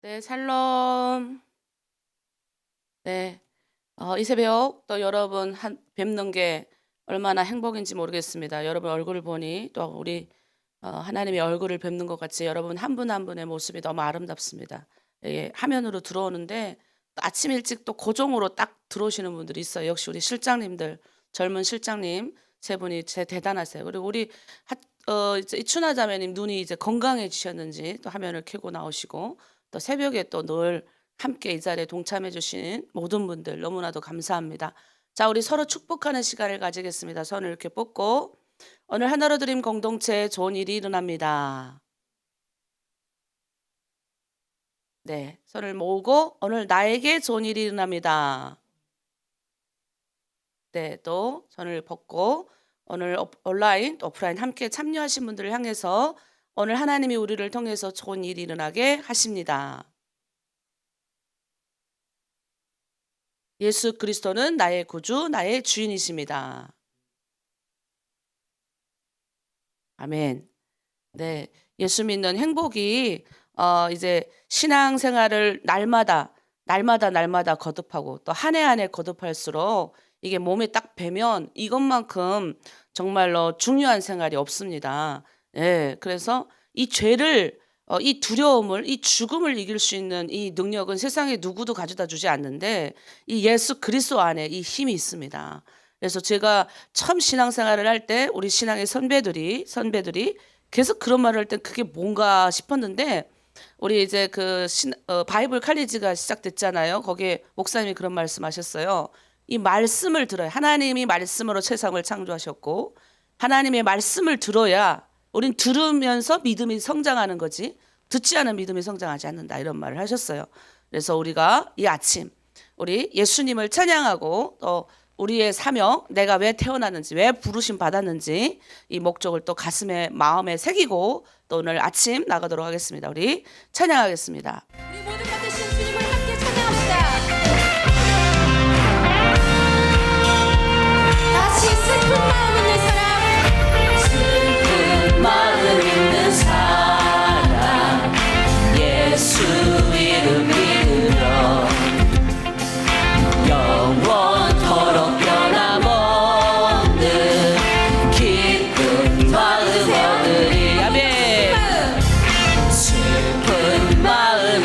네, 샬롬. 네, 이 새벽 또 여러분 뵙는 게 얼마나 행복인지 모르겠습니다. 여러분 얼굴을 보니 또 우리 하나님의 얼굴을 뵙는 것 같이 여러분 한 분 한 분의 모습이 너무 아름답습니다. 예, 화면으로 들어오는데 또 아침 일찍 또 고정으로 딱 들어오시는 분들이 있어요. 역시 우리 실장님들, 젊은 실장님 세 분이 대단하세요. 그리고 우리 이제 이춘하 자매님 눈이 이제 건강해지셨는지 또 화면을 켜고 나오시고 또 새벽에 또 늘 함께 이 자리에 동참해 주신 모든 분들 너무나도 감사합니다. 자, 우리 서로 축복하는 시간을 가지겠습니다. 손을 이렇게 뻗고 오늘 하나로 드림 공동체에 좋은 일이 일어납니다. 네, 손을 모으고 오늘 나에게 좋은 일이 일어납니다. 네, 또 손을 뻗고 오늘 온라인, 오프라인 함께 참여하신 분들을 향해서 오늘 하나님이 우리를 통해서 좋은 일이 일어나게 하십니다. 예수 그리스도는 나의 구주, 나의 주인이십니다. 아멘. 네, 예수 믿는 행복이 이제 신앙생활을 날마다 거듭하고 또 한 해 한 해 거듭할수록 이게 몸에 딱 배면 이것만큼 정말로 중요한 생활이 없습니다. 예, 그래서 이 죄를 이 두려움을, 이 죽음을 이길 수 있는 이 능력은 세상에 누구도 가져다 주지 않는데 이 예수 그리스도 안에 이 힘이 있습니다. 그래서 제가 처음 신앙생활을 할 때 우리 신앙의 선배들이 계속 그런 말을 할 때 그게 뭔가 싶었는데 우리 이제 바이블 칼리지가 시작됐잖아요. 거기에 목사님이 그런 말씀하셨어요. 이 말씀을 들어야 하나님이 말씀으로 세상을 창조하셨고 하나님의 말씀을 들어야 우린 들으면서 믿음이 성장하는 거지 듣지 않은 믿음이 성장하지 않는다 이런 말을 하셨어요. 그래서 우리가 이 아침 우리 예수님을 찬양하고 또 우리의 사명 내가 왜 태어났는지 왜 부르심 받았는지 이 목적을 또 가슴에 마음에 새기고 또 오늘 아침 나가도록 하겠습니다. 우리 찬양하겠습니다. 우리 모든 받으신 주님을 함께 찬양합시다. 다시 슬픈 마음 있는 사람, 슬픈 마음 있는 사람 예수 이름 믿으며 영원토록 변함없는 기쁜 마음 얻으리. 아멘. 슬픈 마음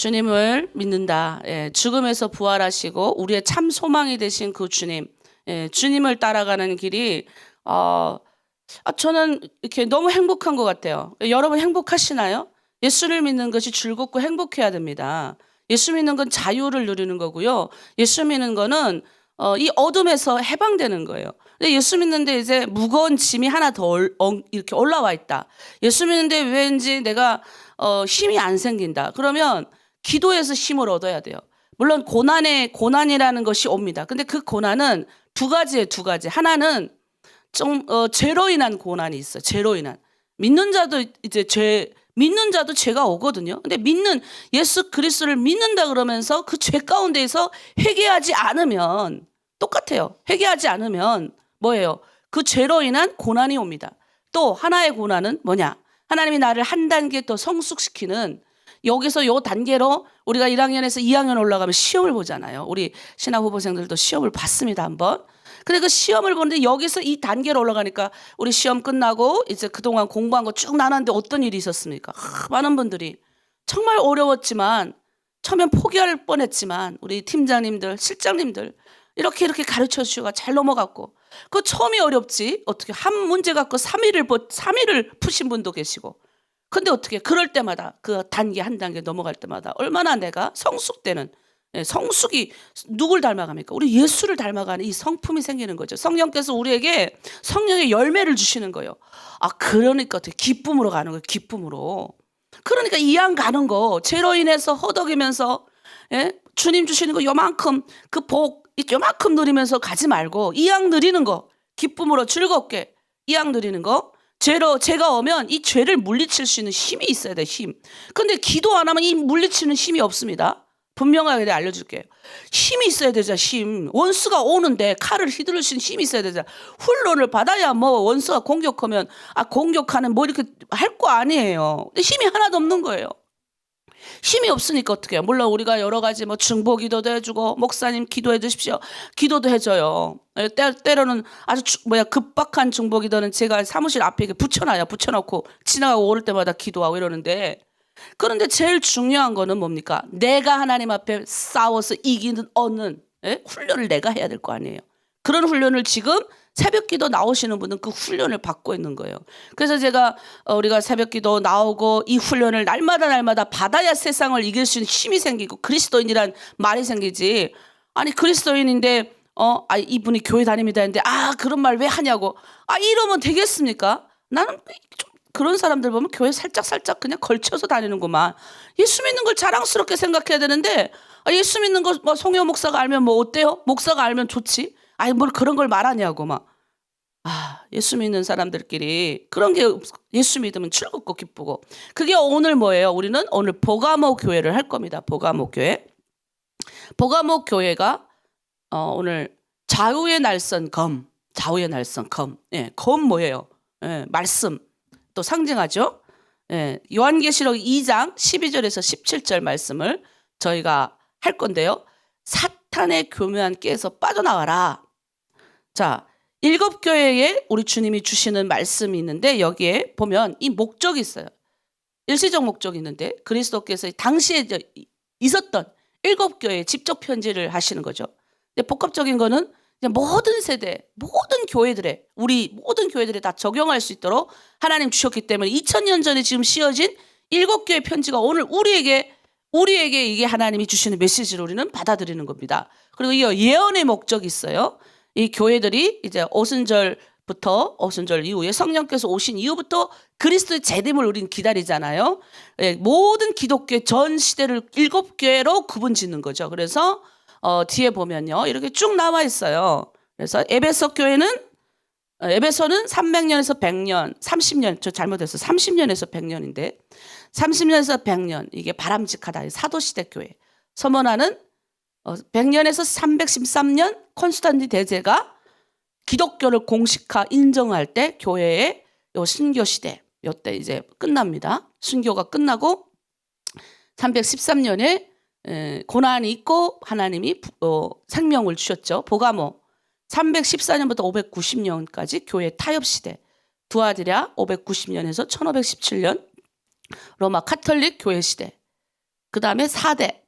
주님을 믿는다. 예, 죽음에서 부활하시고 우리의 참 소망이 되신 그 주님, 예, 주님을 따라가는 길이 저는 이렇게 너무 행복한 것 같아요. 여러분 행복하시나요? 예수를 믿는 것이 즐겁고 행복해야 됩니다. 예수 믿는 건 자유를 누리는 거고요. 예수 믿는 거는 이 어둠에서 해방되는 거예요. 근데 예수 믿는데 이제 무거운 짐이 하나 더 이렇게 올라와 있다. 예수 믿는데 왠지 내가 힘이 안 생긴다. 그러면 기도에서 힘을 얻어야 돼요. 물론 고난이라는 것이 옵니다. 근데 그 고난은 두 가지예요, 두 가지. 하나는 좀 죄로 인한 고난이 있어요. 죄로 인한. 믿는 자도 죄가 오거든요. 근데 예수 그리스도를 믿는다 그러면서 그 죄 가운데에서 회개하지 않으면 똑같아요. 회개하지 않으면 뭐예요? 그 죄로 인한 고난이 옵니다. 또 하나의 고난은 뭐냐? 하나님이 나를 한 단계 더 성숙시키는, 여기서 요 단계로 우리가 1학년에서 2학년 올라가면 시험을 보잖아요. 우리 신학 후보생들도 시험을 봤습니다, 한번. 근데 그 시험을 보는데 여기서 이 단계로 올라가니까 우리 시험 끝나고 이제 그동안 공부한 거 쭉 나눴는데 어떤 일이 있었습니까? 많은 분들이 정말 어려웠지만 처음엔 포기할 뻔했지만 우리 팀장님들, 실장님들 이렇게 가르쳐 주시고 잘 넘어갔고, 그 처음이 어렵지 어떻게 한 문제 갖고 3일을 푸신 분도 계시고, 근데 어떻게 그럴 때마다 그 단계 한 단계 넘어갈 때마다 얼마나 내가 성숙되는, 성숙이 누굴 닮아갑니까? 우리 예수를 닮아가는 이 성품이 생기는 거죠. 성령께서 우리에게 성령의 열매를 주시는 거예요. 그러니까 어떻게 기쁨으로 가는 거예요. 기쁨으로. 그러니까 이왕 가는 거 죄로 인해서 허덕이면서, 주님 주시는 거 요만큼 그 복 요만큼 누리면서 가지 말고 이왕 누리는 거 기쁨으로 즐겁게 이왕 누리는 거, 죄가 오면 이 죄를 물리칠 수 있는 힘이 있어야 돼, 힘. 근데 기도 안 하면 이 물리치는 힘이 없습니다. 분명하게 내가 알려줄게요. 힘이 있어야 되잖아, 힘. 원수가 오는데 칼을 휘두를 수 있는 힘이 있어야 되잖아. 훈련을 받아야 뭐 원수가 공격하면 공격하는 뭐 이렇게 할 거 아니에요. 근데 힘이 하나도 없는 거예요. 힘이 없으니까 어떻게 해요? 물론 우리가 여러 가지 뭐 중보 기도도 해주고 목사님 기도해 주십시오. 기도도 해줘요. 때로는 아주 급박한 중보 기도는 제가 사무실 앞에 붙여놔요. 붙여놓고 지나가고 오를 때마다 기도하고 이러는데, 그런데 제일 중요한 거는 뭡니까? 내가 하나님 앞에 싸워서 얻는 훈련을 내가 해야 될 거 아니에요. 그런 훈련을 지금 새벽기도 나오시는 분은 그 훈련을 받고 있는 거예요. 그래서 제가 우리가 새벽기도 나오고 이 훈련을 날마다 받아야 세상을 이길 수 있는 힘이 생기고 그리스도인이란 말이 생기지. 아니 그리스도인인데 이분이 교회 다닙니다 했는데 그런 말 왜 하냐고 이러면 되겠습니까? 나는 좀 그런 사람들 보면 교회 살짝 그냥 걸쳐서 다니는구만. 예수 믿는 걸 자랑스럽게 생각해야 되는데 예수 믿는 거 송영 목사가 알면 뭐 어때요? 목사가 알면 좋지. 뭘 그런 걸 말하냐고 예수 믿는 사람들끼리 그런 게 예수 믿으면 즐겁고 기쁘고. 그게 오늘 뭐예요? 우리는 오늘 보가모 교회를 할 겁니다. 보가모 교회. 보가모 교회가 오늘 좌우의 날선 검. 검 뭐예요? 말씀 또 상징하죠. 요한계시록 2장 12절에서 17절 말씀을 저희가 할 건데요. 사탄의 교묘한 깨에서 빠져나와라. 자, 7교회에 우리 주님이 주시는 말씀이 있는데 여기에 보면 이 목적이 있어요. 일시적 목적이 있는데 그리스도께서 당시에 있었던 7교회에 직접 편지를 하시는 거죠. 근데 복합적인 거는 모든 세대, 모든 교회들에 다 적용할 수 있도록 하나님 주셨기 때문에 2000년 전에 지금 씌어진 7교회 편지가 오늘 우리에게 이게 하나님이 주시는 메시지를 우리는 받아들이는 겁니다. 그리고 이 예언의 목적이 있어요. 이 교회들이 이제 오순절 이후에 성령께서 오신 이후부터 그리스도의 재림을 우리는 기다리잖아요. 모든 기독교 전 시대를 7교회로 구분 짓는 거죠. 그래서 뒤에 보면요. 이렇게 쭉 나와 있어요. 그래서 에베소는 300년에서 100년, 30년, 저 잘못했어요. 30년에서 100년인데 30년에서 100년, 이게 바람직하다. 사도시대 교회. 서머나는 100년에서 313년 콘스탄틴 대제가 기독교를 공식화 인정할 때 교회의 요 순교 시대, 요때 이제 끝납니다. 순교가 끝나고 313년에 고난이 있고 하나님이 생명을 주셨죠. 보가모 314년부터 590년까지 교회 타협 시대. 두아드랴 590년에서 1517년 로마 카톨릭 교회 시대. 그 다음에 4대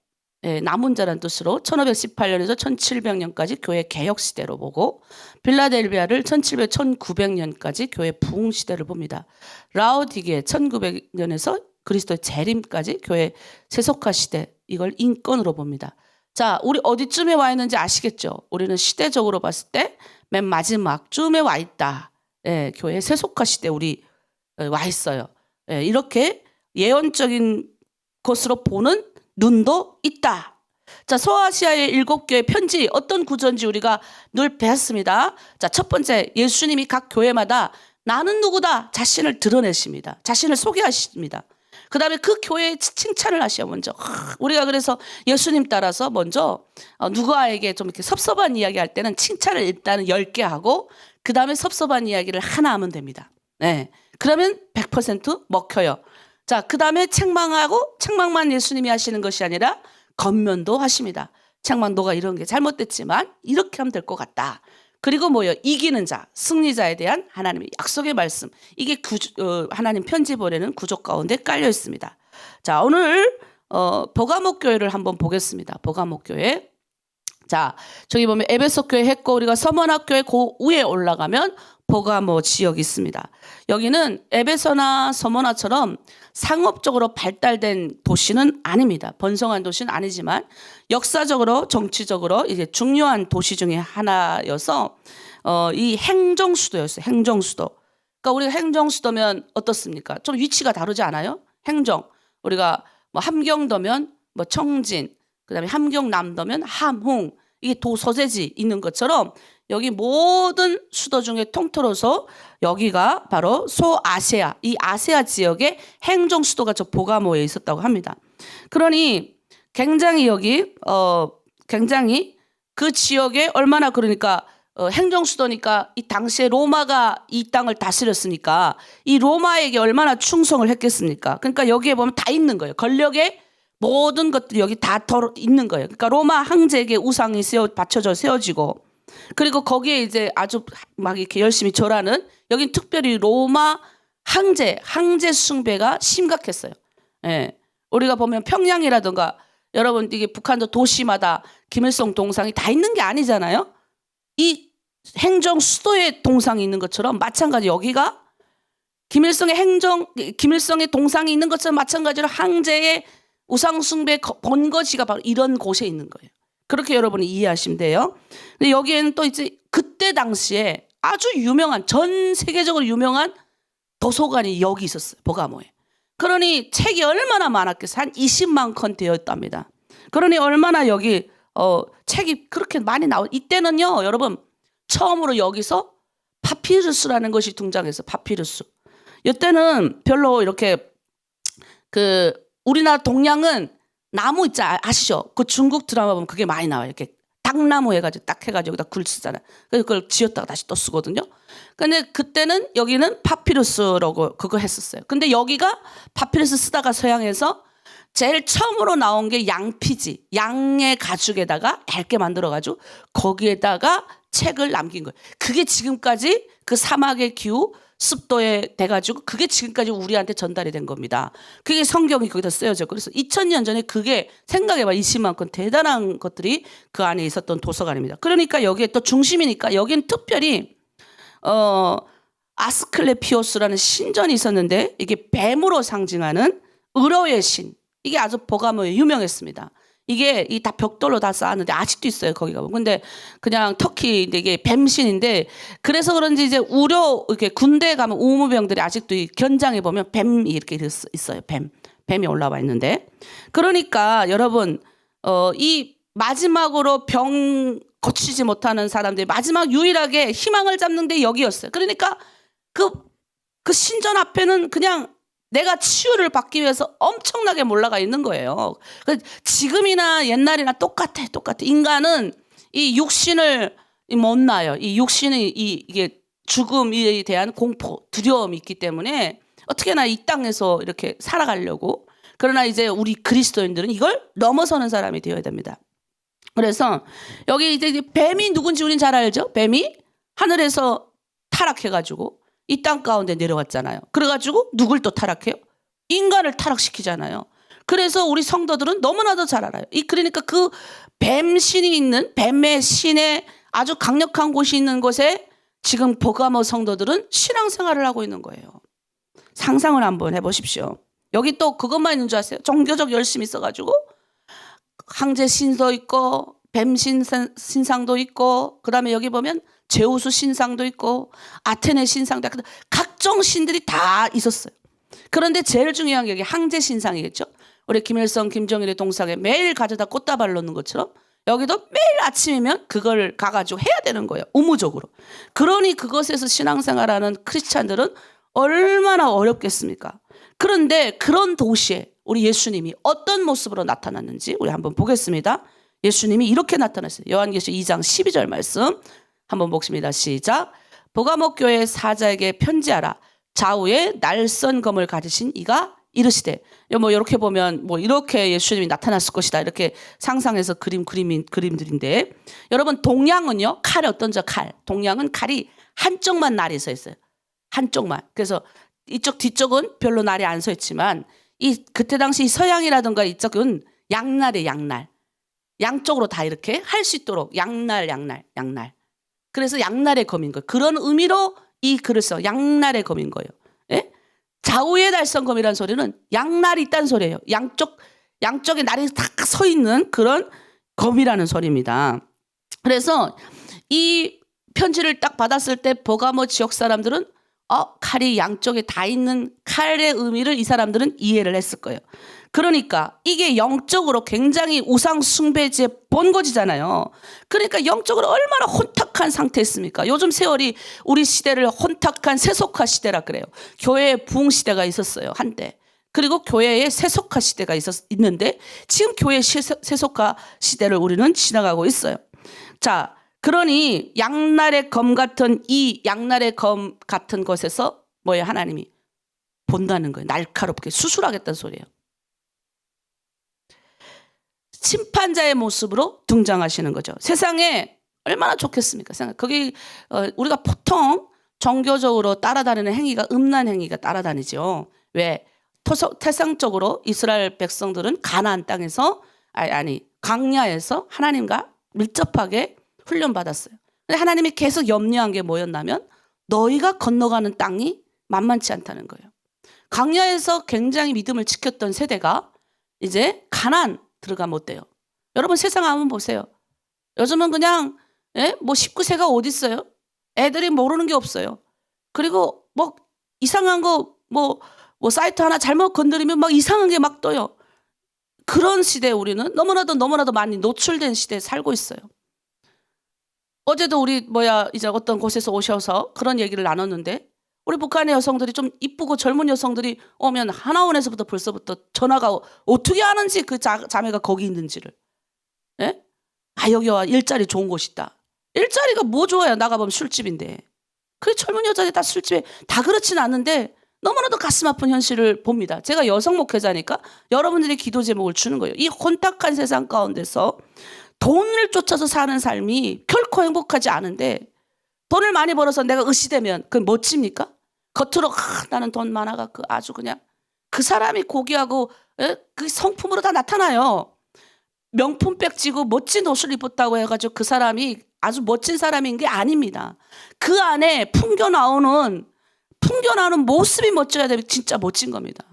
남은 자라는 뜻으로 1518년에서 1700년까지 교회 개혁 시대로 보고 빌라델비아를 1700, 1900년까지 교회 부흥 시대를 봅니다. 라오디게 1900년에서 그리스도의 재림까지 교회 세속화 시대, 이걸 인권으로 봅니다. 자, 우리 어디쯤에 와 있는지 아시겠죠? 우리는 시대적으로 봤을 때 맨 마지막쯤에 와 있다. 교회 세속화 시대 우리 와 있어요. 이렇게 예언적인 것으로 보는 눈도 있다. 자, 소아시아의 7교회 편지 어떤 구조인지 우리가 늘 배웠습니다. 자, 첫 번째, 예수님이 각 교회마다 나는 누구다 자신을 드러내십니다. 자신을 소개하십니다. 그 다음에 그 교회에 칭찬을 하셔. 먼저 우리가 그래서 예수님 따라서 먼저 누구에게 좀 이렇게 섭섭한 이야기 할 때는 칭찬을 일단은 10개 하고 그 다음에 섭섭한 이야기를 하나 하면 됩니다. 그러면 100% 먹혀요. 자, 그 다음에 책망하고, 책망만 예수님이 하시는 것이 아니라 권면도 하십니다. 책망, 너가 이런 게 잘못됐지만 이렇게 하면 될 것 같다. 그리고 뭐요? 이기는 자, 승리자에 대한 하나님의 약속의 말씀. 이게 하나님 편지 보내는 구조 가운데 깔려 있습니다. 자, 오늘 버가모 교회를 한번 보겠습니다. 버가모 교회. 자, 저기 보면 에베소 교회 했고 우리가 서머나 교회 그 위에 올라가면 버가모 지역이 있습니다. 여기는 에베소나 서머나처럼 상업적으로 발달된 도시는 아닙니다. 번성한 도시는 아니지만 역사적으로 정치적으로 이제 중요한 도시 중에 하나여서 이 행정수도였어요. 행정수도. 그러니까 우리가 행정수도면 어떻습니까? 좀 위치가 다르지 않아요? 행정. 우리가 뭐 함경도면 뭐 청진, 그다음에 함경남도면 함흥. 이게 도서재지 있는 것처럼 여기 모든 수도 중에 통틀어서 여기가 바로 소아시아, 이 아시아 지역의 행정 수도가 저 버가모에 있었다고 합니다. 그러니 굉장히 여기 굉장히 그 지역에 얼마나 그러니까 행정 수도니까 이 당시에 로마가 이 땅을 다스렸으니까 이 로마에게 얼마나 충성을 했겠습니까? 그러니까 여기에 보면 다 있는 거예요. 권력의 모든 것들이 여기 다 있는 거예요. 그러니까 로마 황제에게 우상이 받쳐져 세워지고 그리고 거기에 이제 아주 막 이렇게 열심히 절하는 여긴 특별히 로마 황제 숭배가 심각했어요. 우리가 보면 평양이라든가 여러분 이게 북한도 도시마다 김일성 동상이 다 있는 게 아니잖아요. 이 행정 수도에 동상이 있는 것처럼 마찬가지 여기가 김일성의 동상이 있는 것처럼 마찬가지로 황제의 우상 숭배 본거지가 바로 이런 곳에 있는 거예요. 그렇게 여러분이 이해하시면 돼요. 근데 여기에는 또 이제 그때 당시에 아주 유명한 전 세계적으로 유명한 도서관이 여기 있었어요. 버가모에. 그러니 책이 얼마나 많았겠어요. 한 20만 권 되었답니다. 그러니 얼마나 여기 책이 그렇게 많이 이때는요, 여러분 처음으로 여기서 파피루스라는 것이 등장해서 파피루스. 이때는 별로 이렇게 우리나라 동양은 나무 있지 아시죠? 그 중국 드라마 보면 그게 많이 나와요. 이렇게 당나무 해가지고 딱 해가지고 여기다 글 쓰잖아요. 그래서 그걸 지었다가 다시 또 쓰거든요. 근데 그때는 여기는 파피루스라고 그거 했었어요. 근데 여기가 파피루스 쓰다가 서양에서 제일 처음으로 나온 게 양피지, 양의 가죽에다가 얇게 만들어가지고 거기에다가 책을 남긴 거예요. 그게 지금까지 그 사막의 기후 습도에 돼가지고 그게 지금까지 우리한테 전달이 된 겁니다. 그게 성경이 거기다 쓰여져. 그래서 2000년 전에 그게 생각해봐 20만 건 대단한 것들이 그 안에 있었던 도서관입니다. 그러니까 여기에 또 중심이니까 여기는 특별히 아스클레피오스라는 신전이 있었는데 이게 뱀으로 상징하는 의로의 신. 이게 아주 버가모에 유명했습니다. 이게 다 벽돌로 다 쌓았는데 아직도 있어요 거기가. 근데 그냥 터키 이게 뱀신인데 그래서 그런지 이제 이렇게 군대에 가면 우무병들이 아직도 이 견장에 보면 뱀이 이렇게 있어요. 뱀이 올라와 있는데 그러니까 여러분 이 마지막으로 병 고치지 못하는 사람들이 마지막 유일하게 희망을 잡는 데 여기였어요. 그러니까 그 신전 앞에는 그냥 내가 치유를 받기 위해서 엄청나게 몰라가 있는 거예요. 지금이나 옛날이나 똑같아. 인간은 이 육신을 못 놔요. 이 육신의 이게 죽음에 대한 공포, 두려움이 있기 때문에 어떻게나 이 땅에서 이렇게 살아가려고. 그러나 이제 우리 그리스도인들은 이걸 넘어서는 사람이 되어야 됩니다. 그래서 여기 이제 뱀이 누군지 우린 잘 알죠? 뱀이 하늘에서 타락해가지고 이 땅 가운데 내려왔잖아요. 그래가지고 누굴 또 타락해요? 인간을 타락시키잖아요. 그래서 우리 성도들은 너무나도 잘 알아요. 그러니까 그 뱀신이 있는 뱀의 신의 아주 강력한 곳이 있는 곳에 지금 버가모 성도들은 신앙생활을 하고 있는 거예요. 상상을 한번 해보십시오. 여기 또 그것만 있는 줄 아세요? 종교적 열심이 있어가지고 황제 신도 있고 뱀 신상도 있고 그다음에 여기 보면 제우스 신상도 있고 아테네 신상도 있고 각종 신들이 다 있었어요. 그런데 제일 중요한 게 여기 황제 신상이겠죠. 우리 김일성, 김정일의 동상에 매일 가져다 꽃다발을 놓는 것처럼 여기도 매일 아침이면 그걸 가가지고 해야 되는 거예요. 의무적으로. 그러니 그것에서 신앙생활하는 크리스찬들은 얼마나 어렵겠습니까? 그런데 그런 도시에 우리 예수님이 어떤 모습으로 나타났는지 우리 한번 보겠습니다. 예수님이 이렇게 나타났어요. 요한계시 2장 12절 말씀 한번 보겠습니다. 시작. 버가모 교회 사자에게 편지하라. 좌우에 날선 검을 가지신 이가 이르시되, 뭐 이렇게 보면 뭐 이렇게 예수님이 나타났을 것이다 이렇게 상상해서 그림들인데, 여러분 동양은요 칼이 어떤지 칼. 동양은 칼이 한쪽만 날이 서 있어요. 한쪽만. 그래서 이쪽 뒤쪽은 별로 날이 안 서 있지만 그때 당시 서양이라든가 이쪽은 양날이에요. 양날. 양쪽으로 다 이렇게 할 수 있도록 양날. 그래서 양날의 검인 거예요. 그런 의미로 이 글을 써 양날의 검인 거예요. 예? 좌우의 날선검이라는 소리는 양날이 있다는 소리예요. 양쪽에 날이 딱 서 있는 그런 검이라는 소리입니다. 그래서 이 편지를 딱 받았을 때 버가모 지역 사람들은 칼이 양쪽에 다 있는 칼의 의미를 이 사람들은 이해를 했을 거예요. 그러니까 이게 영적으로 굉장히 우상 숭배지의 본거지잖아요. 그러니까 영적으로 얼마나 혼탁한 상태였습니까? 요즘 세월이 우리 시대를 혼탁한 세속화 시대라 그래요. 교회의 부흥 시대가 있었어요, 한때. 그리고 교회의 세속화 시대가 있는데 지금 교회의 세속화 시대를 우리는 지나가고 있어요. 자, 그러니 양날의 검 같은 이 양날의 검 같은 것에서 뭐예요? 하나님이 본다는 거예요. 날카롭게 수술하겠다는 소리예요. 심판자의 모습으로 등장하시는 거죠. 세상에 얼마나 좋겠습니까? 거기 우리가 보통 종교적으로 따라다니는 행위가 음란 행위가 따라다니죠. 왜? 태상적으로 이스라엘 백성들은 가나안 땅에서 광야에서 하나님과 밀접하게 훈련받았어요. 근데 하나님이 계속 염려한 게 뭐였냐면 너희가 건너가는 땅이 만만치 않다는 거예요. 광야에서 굉장히 믿음을 지켰던 세대가 이제 가나안 들어가면 어때요? 여러분 세상 한번 보세요. 요즘은 그냥 뭐 19세가 어디 있어요? 애들이 모르는 게 없어요. 그리고 뭐 이상한 거 뭐 사이트 하나 잘못 건드리면 막 이상한 게 막 떠요. 그런 시대에 우리는 너무나도 많이 노출된 시대에 살고 있어요. 어제도 우리 이제 어떤 곳에서 오셔서 그런 얘기를 나눴는데 우리 북한의 여성들이 좀 이쁘고 젊은 여성들이 오면 하나원에서부터 벌써부터 전화가 어떻게 아는지 그 자매가 거기 있는지를. 예? 여기 와 일자리 좋은 곳 있다. 일자리가 뭐 좋아요? 나가보면 술집인데. 그 젊은 여자들이 다 술집에 다 그렇진 않은데 너무나도 가슴 아픈 현실을 봅니다. 제가 여성 목회자니까 여러분들이 기도 제목을 주는 거예요. 이 혼탁한 세상 가운데서 돈을 쫓아서 사는 삶이 결코 행복하지 않은데 돈을 많이 벌어서 내가 의시되면 그건 멋집니까? 겉으로 나는 돈 많아갖고 아주 그냥 그 사람이 고귀하고 그 성품으로 다 나타나요. 명품백 쥐고 멋진 옷을 입었다고 해가지고 그 사람이 아주 멋진 사람인 게 아닙니다. 그 안에 풍겨나오는 모습이 멋져야 되면 진짜 멋진 겁니다.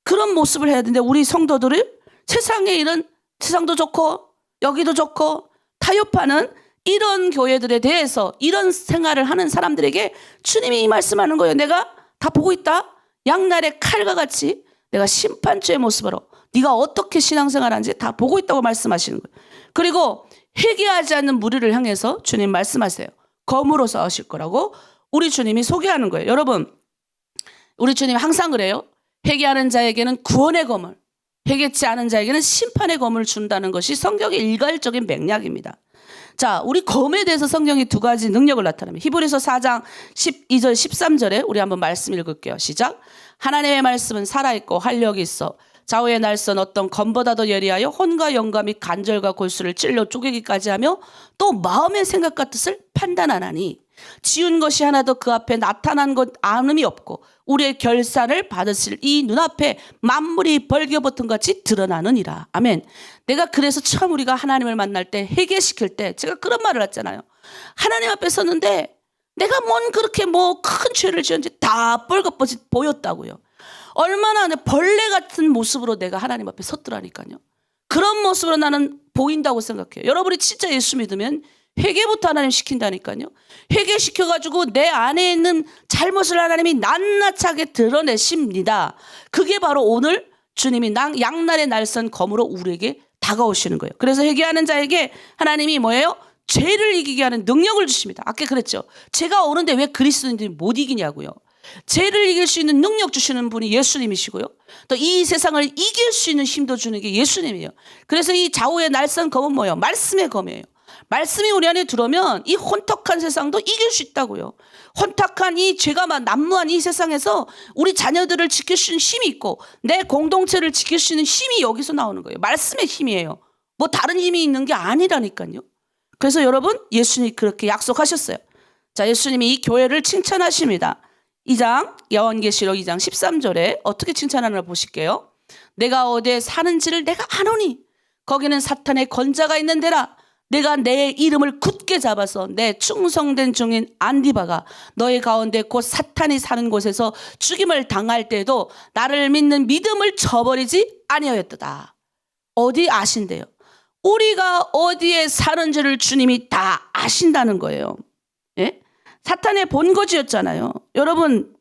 그런 모습을 해야 되는데 우리 성도들을 세상에 이런 세상도 좋고 여기도 좋고 타협하는 이런 교회들에 대해서 이런 생활을 하는 사람들에게 주님이 이 말씀하는 거예요. 내가 다 보고 있다. 양날의 칼과 같이 내가 심판주의 모습으로 네가 어떻게 신앙생활하는지 다 보고 있다고 말씀하시는 거예요. 그리고 회개하지 않는 무리를 향해서 주님 말씀하세요. 검으로 싸우실 거라고 우리 주님이 소개하는 거예요. 여러분, 우리 주님 항상 그래요. 회개하는 자에게는 구원의 검을, 회개치 않은 자에게는 심판의 검을 준다는 것이 성경의 일괄적인 맥락입니다. 자, 우리 검에 대해서 성경이 두 가지 능력을 나타냅니다. 히브리서 4장 12절 13절에 우리 한번 말씀 읽을게요. 시작. 하나님의 말씀은 살아있고 활력이 있어 좌우의 날선 어떤 검보다도 예리하여 혼과 영과 및 간절과 골수를 찔러 쪼개기까지 하며 또 마음의 생각과 뜻을 판단하나니. 지은 것이 하나도 그 앞에 나타난 것 아름이 없고 우리의 결산을 받으실 이 눈앞에 만물이 벌겨벗은 같이 드러나느니라. 아멘. 내가 그래서 처음 우리가 하나님을 만날 때 회개시킬 때 제가 그런 말을 했잖아요. 하나님 앞에 섰는데 내가 뭔 그렇게 뭐 큰 죄를 지었는지 다 벌거벗이 보였다고요. 얼마나 벌레 같은 모습으로 내가 하나님 앞에 섰더라니까요. 그런 모습으로 나는 보인다고 생각해요. 여러분이 진짜 예수 믿으면 회개부터 하나님 시킨다니까요. 회개시켜가지고 내 안에 있는 잘못을 하나님이 낱낱하게 드러내십니다. 그게 바로 오늘 주님이 양날의 날선 검으로 우리에게 다가오시는 거예요. 그래서 회개하는 자에게 하나님이 뭐예요? 죄를 이기게 하는 능력을 주십니다. 아까 그랬죠. 죄가 오는데 왜 그리스도인들이 못 이기냐고요. 죄를 이길 수 있는 능력 주시는 분이 예수님이시고요. 또 이 세상을 이길 수 있는 힘도 주는 게 예수님이에요. 그래서 이 좌우의 날선 검은 뭐예요? 말씀의 검이에요. 말씀이 우리 안에 들어오면 이 혼탁한 세상도 이길 수 있다고요. 혼탁한 이 죄가 난무한 이 세상에서 우리 자녀들을 지킬 수 있는 힘이 있고 내 공동체를 지킬 수 있는 힘이 여기서 나오는 거예요. 말씀의 힘이에요. 뭐 다른 힘이 있는 게 아니라니까요. 그래서 여러분 예수님이 그렇게 약속하셨어요. 자, 예수님이 이 교회를 칭찬하십니다. 2장 요한계시록 2장 13절에 어떻게 칭찬하나 보실게요. 내가 어디에 사는지를 내가 아노니 거기는 사탄의 권자가 있는 데라. 내가 내 이름을 굳게 잡아서 내 충성된 종인 안디바가 너희 가운데 곧 사탄이 사는 곳에서 죽임을 당할 때도 나를 믿는 믿음을 저버리지 아니하였도다. 어디 아신대요? 우리가 어디에 사는지를 주님이 다 아신다는 거예요. 예? 사탄의 본거지였잖아요. 여러분,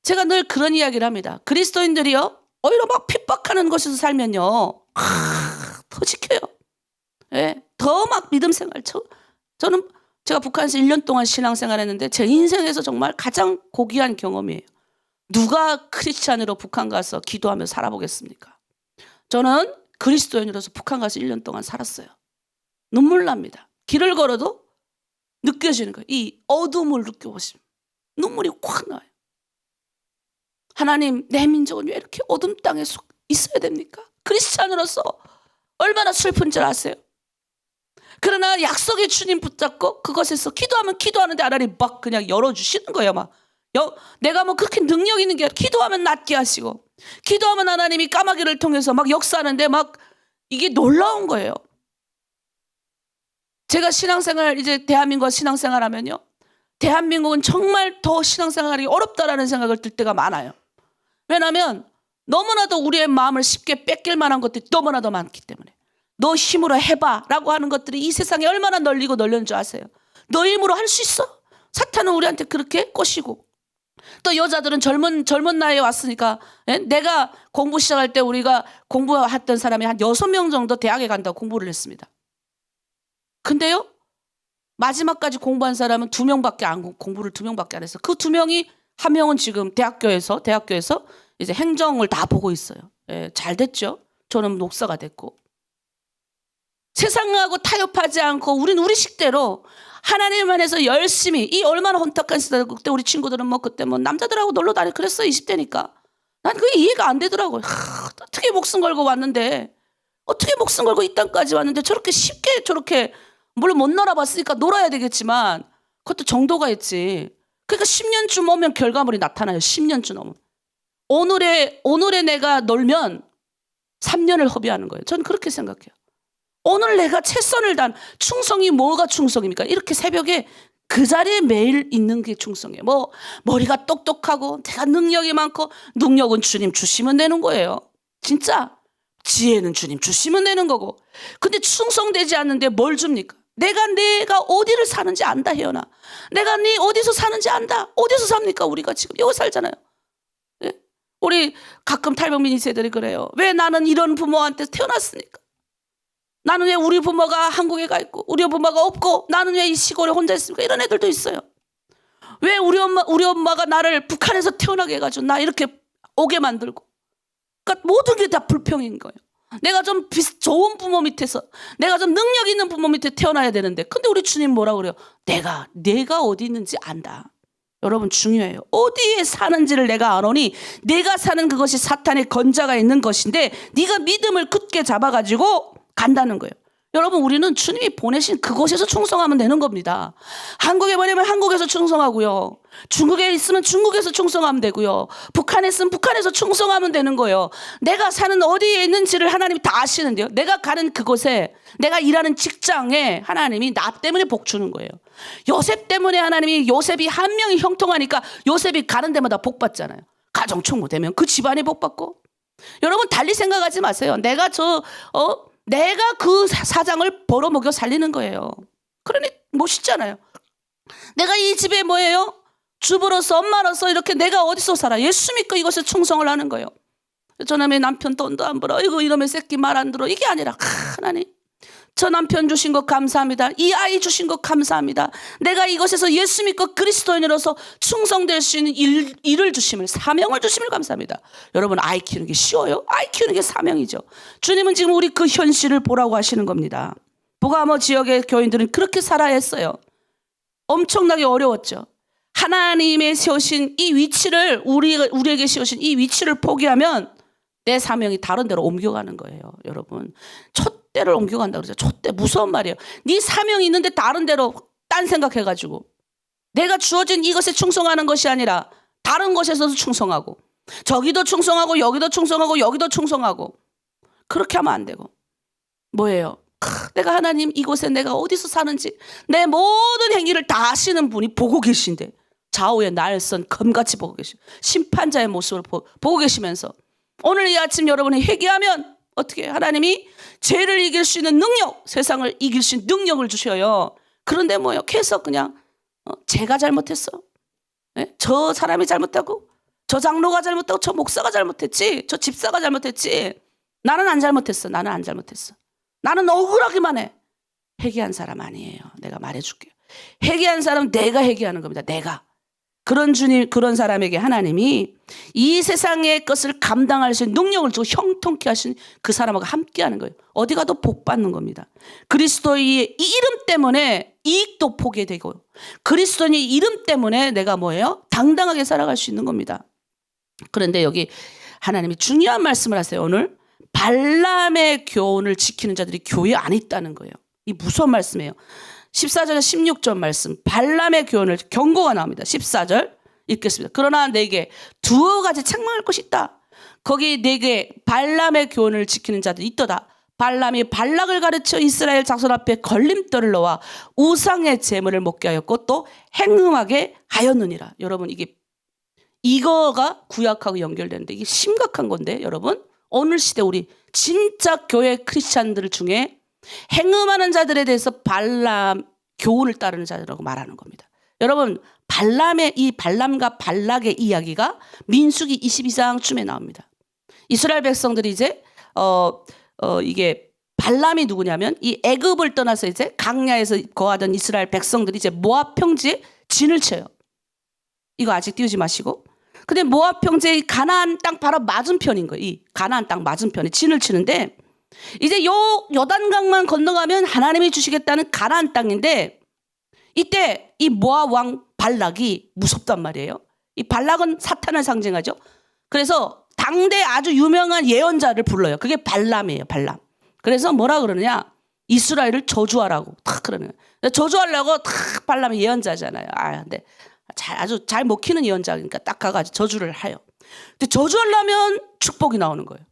제가 늘 그런 이야기를 합니다. 그리스도인들이요, 오히려 막 핍박하는 곳에서 살면요, 더 지켜요. 예? 더 막 믿음 생활. 저는 제가 북한에서 1년 동안 신앙생활 했는데 제 인생에서 정말 가장 고귀한 경험이에요. 누가 크리스찬으로 북한 가서 기도하며 살아보겠습니까? 저는 그리스도인으로서 북한 가서 1년 동안 살았어요. 눈물 납니다. 길을 걸어도 느껴지는 거예요. 이 어둠을 느껴보시면 눈물이 확 나요. 하나님, 내 민족은 왜 이렇게 어둠 땅에 있어야 됩니까? 크리스찬으로서 얼마나 슬픈 줄 아세요? 그러나 약속의 주님 붙잡고 그것에서 기도하면 기도하는데 하나님 막 그냥 열어주시는 거예요. 막 내가 뭐 그렇게 능력 있는 게 아니라 기도하면 낫게 하시고 기도하면 하나님이 까마귀를 통해서 막 역사하는데 막 이게 놀라운 거예요. 제가 신앙생활 이제 대한민국 신앙생활 하면요, 대한민국은 정말 더 신앙생활이 어렵다라는 생각을 들 때가 많아요. 왜냐하면 너무나도 우리의 마음을 쉽게 뺏길 만한 것들이 너무나도 많기 때문에. 너 힘으로 해봐 라고 하는 것들이 이 세상에 얼마나 널리고 널렸는 줄 아세요? 너 힘으로 할 수 있어? 사탄은 우리한테 그렇게 꼬시고, 또 여자들은 젊은 나이에 왔으니까, 예? 내가 공부 시작할 때 우리가 공부했던 사람이 한 6명 정도 대학에 간다고 공부를 했습니다. 근데요, 마지막까지 공부한 사람은 2명밖에 공부를 2명밖에 안 했어요. 그 2명이, 한 명은 지금 대학교에서 이제 행정을 다 보고 있어요. 예, 잘 됐죠. 저는 목사가 됐고. 세상하고 타협하지 않고 우린 우리 식대로 하나님 안에서 열심히, 이 얼마나 혼탁한 시대. 그때 우리 친구들은 뭐 그때 뭐 남자들하고 놀러 다니고 그랬어요. 20대니까. 난 그게 이해가 안 되더라고요. 어떻게 목숨 걸고 왔는데, 어떻게 목숨 걸고 이 땅까지 왔는데 저렇게 쉽게 저렇게, 물론 못 놀아봤으니까 놀아야 되겠지만 그것도 정도가 있지. 그러니까 10년쯤 오면 결과물이 나타나요. 10년쯤 오면. 오늘에 내가 놀면 3년을 허비하는 거예요. 저는 그렇게 생각해요. 오늘 내가 최선을 다한 충성이 뭐가 충성입니까? 이렇게 새벽에 그 자리에 매일 있는 게 충성이에요. 뭐 머리가 똑똑하고 내가 능력이 많고, 능력은 주님 주시면 되는 거예요. 진짜 지혜는 주님 주시면 되는 거고. 근데 충성되지 않는데 뭘 줍니까? 내가 어디를 사는지 안다, 혜연아. 내가 네 어디서 사는지 안다. 어디서 삽니까? 우리가 지금 여기 살잖아요. 예? 우리 가끔 탈북민 2세들이 그래요. 왜 나는 이런 부모한테 태어났습니까? 나는 왜 우리 부모가 한국에 가 있고 우리 부모가 없고 나는 왜 이 시골에 혼자 있습니까? 이런 애들도 있어요. 왜 우리 엄마가 나를 북한에서 태어나게 해가지고 나 이렇게 오게 만들고. 그러니까 모든 게 다 불평인 거예요. 내가 좀 좋은 부모 밑에서, 내가 좀 능력 있는 부모 밑에 태어나야 되는데, 근데 우리 주님 뭐라고 그래요? 내가 어디 있는지 안다. 여러분 중요해요. 어디에 사는지를 내가 아노니 내가 사는 그것이 사탄의 권자가 있는 것인데 네가 믿음을 굳게 잡아가지고 간다는 거예요. 여러분, 우리는 주님이 보내신 그곳에서 충성하면 되는 겁니다. 한국에 보내면 한국에서 충성하고요. 중국에 있으면 중국에서 충성하면 되고요. 북한에 있으면 북한에서 충성하면 되는 거예요. 내가 사는 어디에 있는지를 하나님이 다 아시는데요. 내가 가는 그곳에, 내가 일하는 직장에 하나님이 나 때문에 복 주는 거예요. 요셉 때문에 하나님이, 요셉이 한 명이 형통하니까 요셉이 가는 데마다 복 받잖아요. 가정 총무 되면 그 집안이 복 받고. 여러분, 달리 생각하지 마세요. 내가 그 사장을 벌어먹여 살리는 거예요. 그러니 멋있잖아요. 내가 이 집에 뭐예요? 주부로서, 엄마로서 이렇게 내가 어디서 살아? 예수 믿고 이것에 충성을 하는 거예요. 저놈의 남편 돈도 안 벌어. 이러면 새끼 말 안 들어. 이게 아니라, 하나님, 저 남편 주신 것 감사합니다. 이 아이 주신 것 감사합니다. 내가 이것에서 예수 믿고 그리스도인으로서 충성될 수 있는 일을 주심을, 사명을 주심을 감사합니다. 여러분, 아이 키우는 게 쉬워요? 아이 키우는 게 사명이죠. 주님은 지금 우리 그 현실을 보라고 하시는 겁니다. 보가모 지역의 교인들은 그렇게 살아야 했어요. 엄청나게 어려웠죠. 하나님의 세우신 이 위치를, 우리에게 세우신 이 위치를 포기하면 내 사명이 다른 데로 옮겨가는 거예요. 여러분, 촛대를 옮겨간다 그러죠. 촛대, 무서운 말이에요. 네 사명이 있는데 다른 데로 딴 생각해가지고 내가 주어진 이것에 충성하는 것이 아니라 다른 것에서도 충성하고, 저기도 충성하고, 여기도 충성하고, 여기도 충성하고, 그렇게 하면 안 되고. 뭐예요? 내가 하나님, 이곳에 내가 어디서 사는지 내 모든 행위를 다 아시는 분이 보고 계신데, 좌우에 날선 검같이 보고 계시고 심판자의 모습을 보고 계시면서 오늘 이 아침 여러분이 회개하면 어떻게 하나님이 죄를 이길 수 있는 능력, 세상을 이길 수 있는 능력을 주셔요. 그런데 뭐예요? 계속 그냥 제가 잘못했어. 네? 저 사람이 잘못하고, 저 장로가 잘못하고, 저 목사가 잘못했지, 저 집사가 잘못했지. 나는 안 잘못했어. 나는 안 잘못했어. 나는 억울하기만 해. 회개한 사람 아니에요. 내가 말해줄게요. 회개한 사람은 내가 회개하는 겁니다. 내가. 그런 주님, 그런 사람에게 하나님이 이 세상의 것을 감당할 수 있는 능력을 주고 형통케 하신 그 사람하고 함께하는 거예요. 어디 가도 복 받는 겁니다. 그리스도의 이 이름 때문에 이익도 보게 되고, 그리스도의 이름 때문에 내가 뭐예요? 당당하게 살아갈 수 있는 겁니다. 그런데 여기 하나님이 중요한 말씀을 하세요. 오늘 발람의 교훈을 지키는 자들이 교회 안에 있다는 거예요. 이 무서운 말씀이에요. 14절 16절 말씀, 발람의 교훈을, 경고가 나옵니다. 14절 읽겠습니다. 그러나 내게 두어 가지 책망할 것이 있다. 거기 내게 발람의 교훈을 지키는 자들이 있도다. 발람이 발락을 가르쳐 이스라엘 자손 앞에 걸림돌을 놓아 우상의 제물을 먹게 하였고 또 행음하게 하였느니라. 여러분, 이거가 구약하고 연결되는데 이게 심각한 건데, 여러분, 오늘 시대 우리 진짜 교회 크리스찬들 중에 행음하는 자들에 대해서 발람 교훈을 따르는 자들이라고 말하는 겁니다. 여러분, 발람과 발락의 이야기가 민수기 22장쯤에 나옵니다. 이스라엘 백성들이 이제 이게 발람이 누구냐면, 이 애굽을 떠나서 이제 강야에서 거하던 이스라엘 백성들이 이제 모압 평지에 진을 쳐요. 이거 아직 띄우지 마시고. 근데 모압 평지의 가나안 땅 바로 맞은편인 거예요. 이 가나안 땅 맞은편에 진을 치는데, 이제 요단강만 건너가면 하나님이 주시겠다는 가나안 땅인데, 이때 이 모압 왕 발락이 무섭단 말이에요. 이 발락은 사탄을 상징하죠. 그래서 당대 아주 유명한 예언자를 불러요. 그게 발람이에요. 발람. 그래서 뭐라 그러느냐? 이스라엘을 저주하라고 탁 그러는 거예요. 저주하려고 탁, 발람이 예언자잖아요. 근데 아주 잘 먹히는 예언자니까 딱 가가지고 저주를 해요. 근데 저주하려면 축복이 나오는 거예요.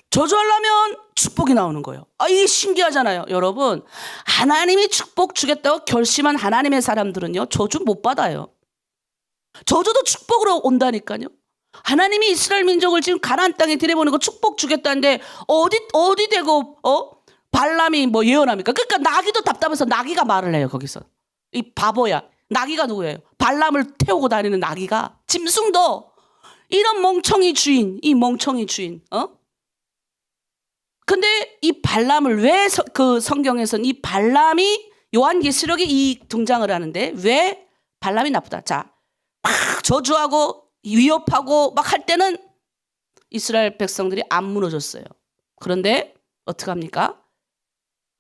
저주하려면 축복이 나오는 거예요. 이게 신기하잖아요. 여러분, 하나님이 축복 주겠다고 결심한 하나님의 사람들은요, 저주 못 받아요. 저주도 축복으로 온다니까요. 하나님이 이스라엘 민족을 지금 가나안 땅에 들여보내고 축복 주겠다는데 어디 대고 발람이 뭐 예언합니까? 그러니까 나귀도 답답해서 나귀가 말을 해요. 거기서 이 바보야. 나귀가 누구예요? 발람을 태우고 다니는 나귀가, 짐승도 이런 멍청이 주인, 이 멍청이 주인. 근데 이 발람을 왜 그 성경에서는 이 발람이 요한계시록에 이 등장을 하는데 왜 발람이 나쁘다? 자, 막 저주하고 위협하고 막 할 때는 이스라엘 백성들이 안 무너졌어요. 그런데 어떡합니까?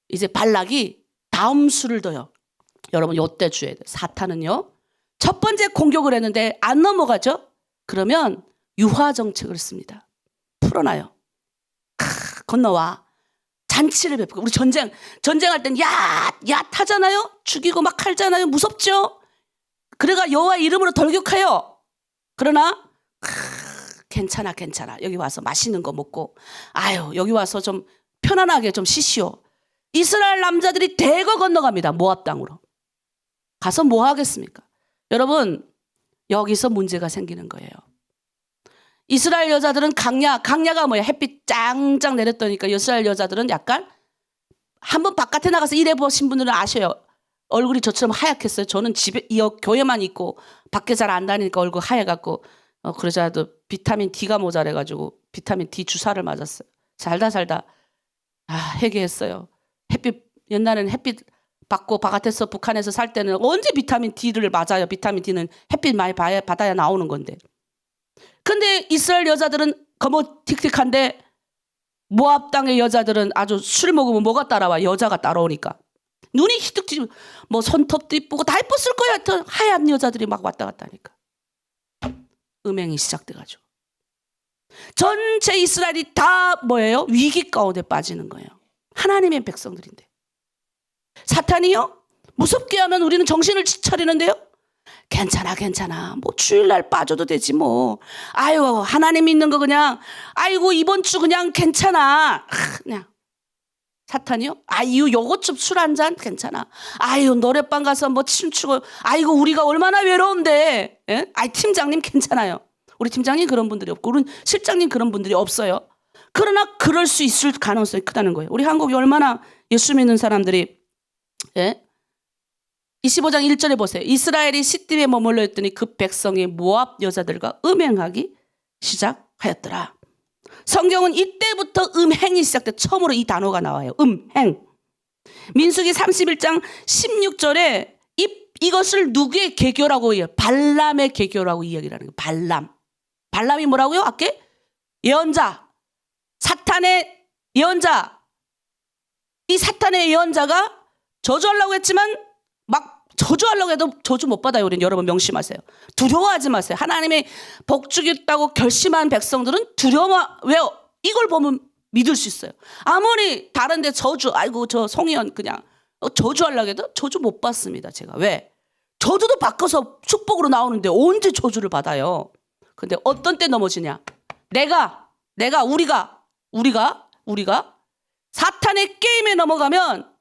이제 발락이 다음 수를 둬요. 여러분, 요때 주셔야 돼요. 사탄은요, 첫 번째 공격을 했는데 안 넘어가죠? 그러면 유화 정책을 씁니다. 풀어놔요. 건너와. 잔치를 베풀고 우리 전쟁할 땐 야 타잖아요. 죽이고 막 칼잖아요. 무섭죠. 그래가 여호와 이름으로 돌격해요. 그러나 괜찮아. 여기 와서 맛있는 거 먹고 아유 여기 와서 좀 편안하게 좀 쉬시오. 이스라엘 남자들이 대거 건너갑니다. 모압 땅으로. 가서 뭐 하겠습니까? 여러분 여기서 문제가 생기는 거예요. 이스라엘 여자들은 강야가 뭐야? 햇빛 짱짱 내렸더니까 이스라엘 여자들은 약간 한번 바깥에 나가서 일해보신 분들은 아셔요. 얼굴이 저처럼 하얗겠어요. 저는 집에 교회만 있고 밖에 잘 안 다니니까 얼굴 하얘갖고 그러자도 비타민 D가 모자래가지고 비타민 D 주사를 맞았어요. 살다 회개했어요. 옛날에는 햇빛 받고 바깥에서 북한에서 살 때는 언제 비타민 D를 맞아요. 비타민 D는 햇빛 많이 받아야 나오는 건데. 근데 이스라엘 여자들은 거머틱틱한데 모압 땅의 여자들은 아주 술 먹으면 뭐가 따라와? 여자가 따라오니까. 눈이 희득지고 뭐 손톱도 이쁘고 다 이뻤을 거야. 하여튼 하얀 여자들이 막 왔다 갔다 하니까. 음행이 시작돼가지고. 전체 이스라엘이 다 뭐예요? 위기 가운데 빠지는 거예요. 하나님의 백성들인데. 사탄이요? 무섭게 하면 우리는 정신을 차리는데요. 괜찮아. 뭐 주일날 빠져도 되지 뭐. 아유 하나님 믿는 거 그냥 아이고 이번 주 그냥 괜찮아. 그냥. 사탄이요? 아유 요것 좀 술 한 잔 괜찮아. 아유 노래방 가서 뭐 춤추고 아이고 우리가 얼마나 외로운데. 예? 아이 팀장님 괜찮아요. 우리 팀장님 그런 분들이 없고 우리 실장님 그런 분들이 없어요. 그러나 그럴 수 있을 가능성이 크다는 거예요. 우리 한국이 얼마나 예수 믿는 사람들이 예? 25장 1절에 보세요. 이스라엘이 시딤에 머물러 있더니 그 백성이 모압 여자들과 음행하기 시작하였더라. 성경은 이때부터 음행이 시작돼. 처음으로 이 단어가 나와요. 음행. 민수기 31장 16절에 이것을 누구의 계교라고 해요? 발람의 계교라고 이야기를 하는 거예요. 발람이 뭐라고요? 아까 예언자. 사탄의 예언자. 이 사탄의 예언자가 저주하려고 했지만 막 저주하려고 해도 저주 못 받아요. 우리는 여러분 명심하세요. 두려워하지 마세요. 하나님의 복 주겠다고 결심한 백성들은 왜요? 이걸 보면 믿을 수 있어요. 아무리 다른데 저주 아이고 저 송이연 그냥 저주하려고 해도 저주 못 받습니다. 제가 왜? 저주도 바꿔서 축복으로 나오는데 언제 저주를 받아요? 근데 어떤 때 넘어지냐? 우리가 사탄의 게임에 넘어가면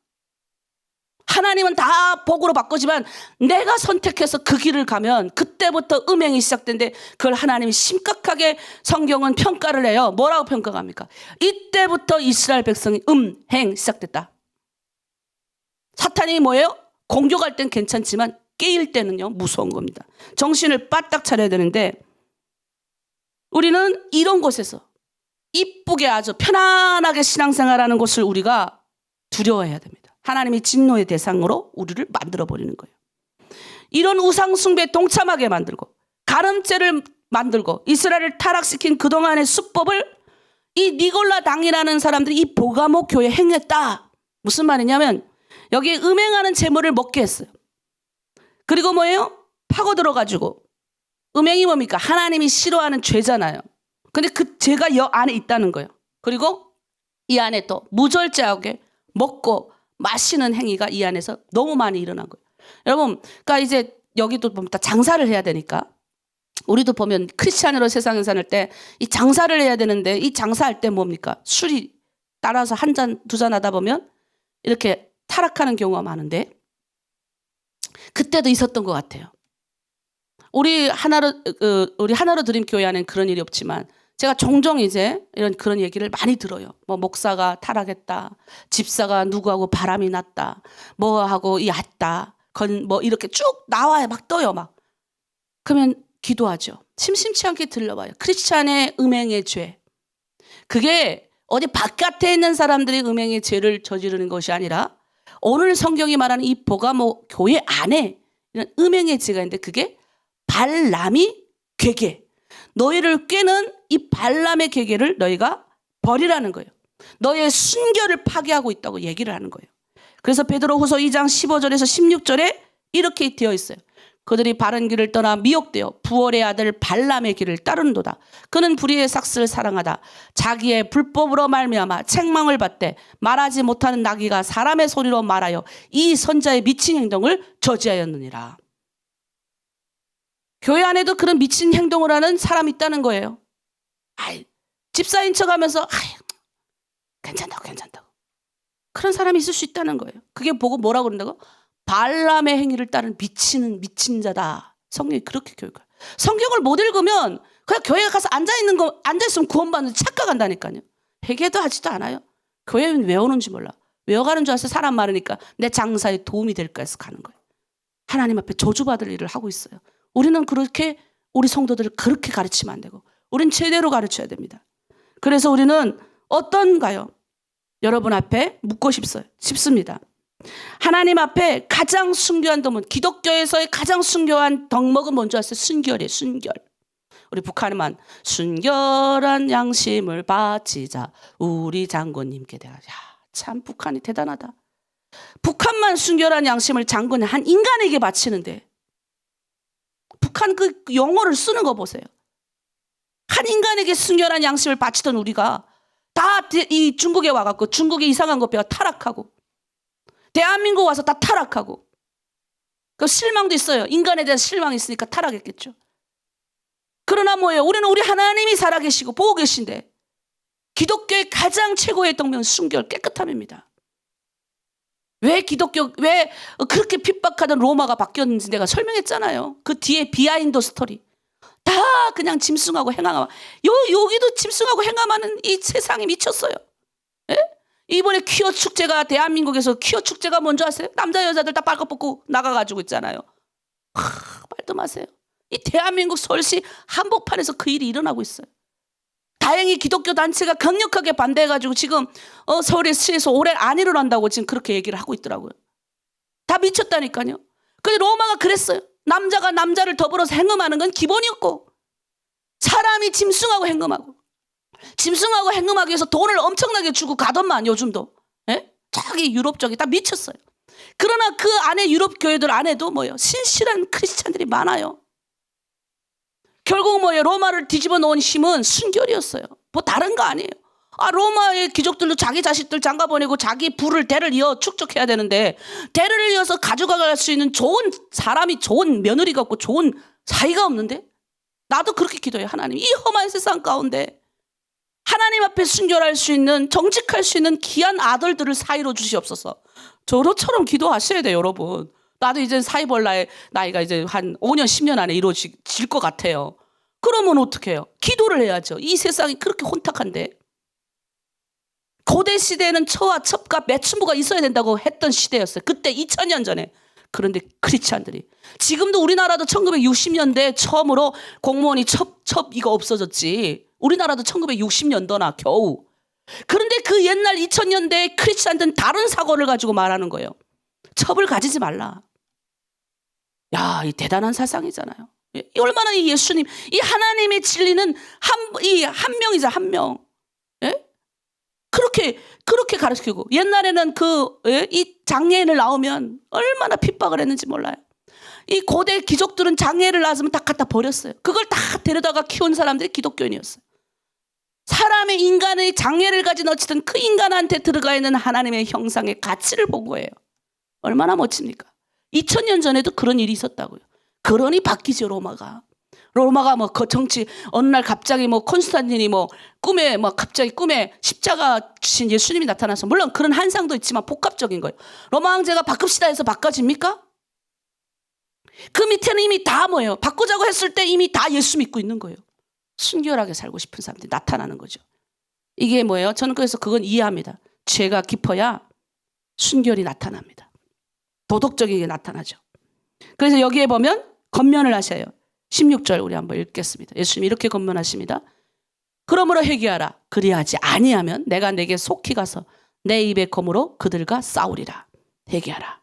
하나님은 다 복으로 바꾸지만 내가 선택해서 그 길을 가면 그때부터 음행이 시작된데 그걸 하나님이 심각하게 성경은 평가를 해요. 뭐라고 평가합니까? 이때부터 이스라엘 백성이 음행 시작됐다. 사탄이 뭐예요? 공격할 땐 괜찮지만 깨일 때는요 무서운 겁니다. 정신을 바짝 차려야 되는데 우리는 이런 곳에서 이쁘게 아주 편안하게 신앙생활하는 것을 우리가 두려워해야 됩니다. 하나님이 진노의 대상으로 우리를 만들어버리는 거예요. 이런 우상숭배에 동참하게 만들고 가늠죄를 만들고 이스라엘을 타락시킨 그동안의 수법을 이 니골라 당이라는 사람들이 이 보가목 교회에 행했다. 무슨 말이냐면 여기에 음행하는 재물을 먹게 했어요. 그리고 뭐예요? 파고들어가지고 음행이 뭡니까? 하나님이 싫어하는 죄잖아요. 근데 그 죄가 여 안에 있다는 거예요. 그리고 이 안에 또 무절제하게 먹고 마시는 행위가 이 안에서 너무 많이 일어난 거예요. 여러분, 그러니까 이제 여기도 보면 다 장사를 해야 되니까 우리도 보면 크리스찬으로 세상에 사는 때 이 장사를 해야 되는데 이 장사할 때 뭡니까? 술이 따라서 한 잔, 두 잔 하다 보면 이렇게 타락하는 경우가 많은데 그때도 있었던 것 같아요. 우리 하나로 드림 교회 안에는 그런 일이 없지만 제가 종종 이제 그런 얘기를 많이 들어요. 뭐 목사가 타락했다, 집사가 누구하고 바람이 났다, 뭐하고 얕다, 뭐 이렇게 쭉 나와요. 막 떠요, 막. 그러면 기도하죠. 심심치 않게 들려봐요. 크리스찬의 음행의 죄. 그게 어디 바깥에 있는 사람들이 음행의 죄를 저지르는 것이 아니라 오늘 성경이 말하는 이 보가모 교회 안에 이런 음행의 죄가 있는데 그게 발람이 괴계. 너희를 꾀는 이 발람의 괴계를 너희가 버리라는 거예요. 너의 순결을 파괴하고 있다고 얘기를 하는 거예요. 그래서 베드로후서 2장 15절에서 16절에 이렇게 되어 있어요. 그들이 바른 길을 떠나 미혹되어 부월의 아들 발람의 길을 따르는도다. 그는 불의의 삭스를 사랑하다. 자기의 불법으로 말미암아 책망을 받되 말하지 못하는 나귀가 사람의 소리로 말하여 이 선자의 미친 행동을 저지하였느니라. 교회 안에도 그런 미친 행동을 하는 사람이 있다는 거예요. 집사인 척하면서 괜찮다고 그런 사람이 있을 수 있다는 거예요. 그게 보고 뭐라고 그런다고? 발람의 행위를 따른 미친 자다. 성경이 그렇게 교육해요. 성경을 못 읽으면 그냥 교회에 가서 앉아있으면 구원받는 착각한다니까요. 회개도 하지도 않아요. 교회는 왜 오는지 몰라. 외워가는 줄 알아서 사람 많으니까 내 장사에 도움이 될까 해서 가는 거예요. 하나님 앞에 저주받을 일을 하고 있어요. 우리는 그렇게 우리 성도들을 그렇게 가르치면 안 되고 우린 제대로 가르쳐야 됩니다. 그래서 우리는 어떤가요? 여러분 앞에 묻고 싶습니다. 하나님 앞에 가장 순교한 덕목, 기독교에서의 가장 순교한 덕목은 뭔지 아세요? 순결이에요. 순결. 우리 북한에만 순결한 양심을 바치자 우리 장군님께 대하여. 참 북한이 대단하다. 북한만 순결한 양심을 장군 한 인간에게 바치는데 북한 그 용어를 쓰는 거 보세요. 한 인간에게 순결한 양심을 바치던 우리가 다 이 중국에 와갖고 중국이 이상한 거 배워 타락하고 대한민국 와서 다 타락하고 그 실망도 있어요. 인간에 대한 실망이 있으니까 타락했겠죠. 그러나 뭐예요? 우리는 우리 하나님이 살아계시고 보고 계신데 기독교의 가장 최고의 덕명은 순결 깨끗함입니다. 왜 그렇게 핍박하던 로마가 바뀌었는지 내가 설명했잖아요. 그 뒤에 비하인드 스토리. 다 그냥 짐승하고 행함. 여기도 짐승하고 행함하는 이 세상이 미쳤어요. 예? 이번에 퀴어 축제가 대한민국에서 퀴어 축제가 뭔지 아세요? 남자 여자들 다 빨갛벗고 나가가지고 있잖아요. 말도 마세요. 이 대한민국 서울시 한복판에서 그 일이 일어나고 있어요. 다행히 기독교 단체가 강력하게 반대해가지고 지금 서울시에서 올해 안 일어난다고 지금 그렇게 얘기를 하고 있더라고요. 다 미쳤다니까요. 근데 로마가 그랬어요. 남자가 남자를 더불어서 행음하는 건 기본이었고 사람이 짐승하고 행음하고 행음하기 위해서 돈을 엄청나게 주고 가던만 요즘도. 예? 저기 유럽 쪽이 다 미쳤어요. 그러나 그 안에 유럽 교회들 안에도 뭐예요? 신실한 크리스찬들이 많아요. 결국 뭐예요? 로마를 뒤집어 놓은 힘은 순결이었어요. 뭐 다른 거 아니에요. 로마의 귀족들도 자기 자식들 장가 보내고 자기 대를 이어 축적해야 되는데 대를 이어서 가져갈 수 있는 좋은 사람이 좋은 며느리가 없고 좋은 사이가 없는데 나도 그렇게 기도해요. 하나님 이 험한 세상 가운데 하나님 앞에 순결할 수 있는 정직할 수 있는 귀한 아들들을 사이로 주시옵소서. 저처럼 기도하셔야 돼요. 여러분. 나도 이제 사이 볼 나이가 이제 한 5년 10년 안에 이루어질 것 같아요. 그러면 어떻게 해요? 기도를 해야죠. 이 세상이 그렇게 혼탁한데 고대 시대에는 처와 첩과 매춘부가 있어야 된다고 했던 시대였어요. 그때 2000년 전에. 그런데 크리스찬들이 지금도 우리나라도 1960년대 처음으로 공무원이 첩 이거 없어졌지. 우리나라도 1960년도나 겨우. 그런데 그 옛날 2000년대 크리스찬들은 다른 사고를 가지고 말하는 거예요. 첩을 가지지 말라. 야, 이 대단한 사상이잖아요. 이 얼마나 이 예수님, 이 하나님의 진리는 한 명이자 한 명. 예? 그렇게 가르치고 옛날에는 이 장애인을 낳으면 얼마나 핍박을 했는지 몰라요. 이 고대 귀족들은 장애를 낳았으면 다 갖다 버렸어요. 그걸 다 데려다가 키운 사람들이 기독교인이었어요. 사람의 인간의 장애를 가진 어쨌든 그 인간한테 들어가 있는 하나님의 형상의 가치를 본 거예요. 얼마나 멋집니까? 2000년 전에도 그런 일이 있었다고요. 그러니 바뀌죠, 로마가 뭐 그 정치 어느 날 갑자기 뭐 콘스탄틴이 갑자기 꿈에 십자가 주신 예수님이 나타나서 물론 그런 한상도 있지만 복합적인 거예요. 로마 황제가 바꿉시다 해서 바꿔집니까? 그 밑에는 이미 다 뭐예요? 바꾸자고 했을 때 이미 다 예수 믿고 있는 거예요. 순결하게 살고 싶은 사람들이 나타나는 거죠. 이게 뭐예요? 저는 그래서 그건 이해합니다. 죄가 깊어야 순결이 나타납니다. 도덕적이게 나타나죠. 그래서 여기에 보면 권면을 하셔요. 16절 우리 한번 읽겠습니다. 예수님이 이렇게 권면하십니다. 그러므로 회개하라. 그리하지 아니하면 내가 내게 속히 가서 내 입의 검으로 그들과 싸우리라. 회개하라.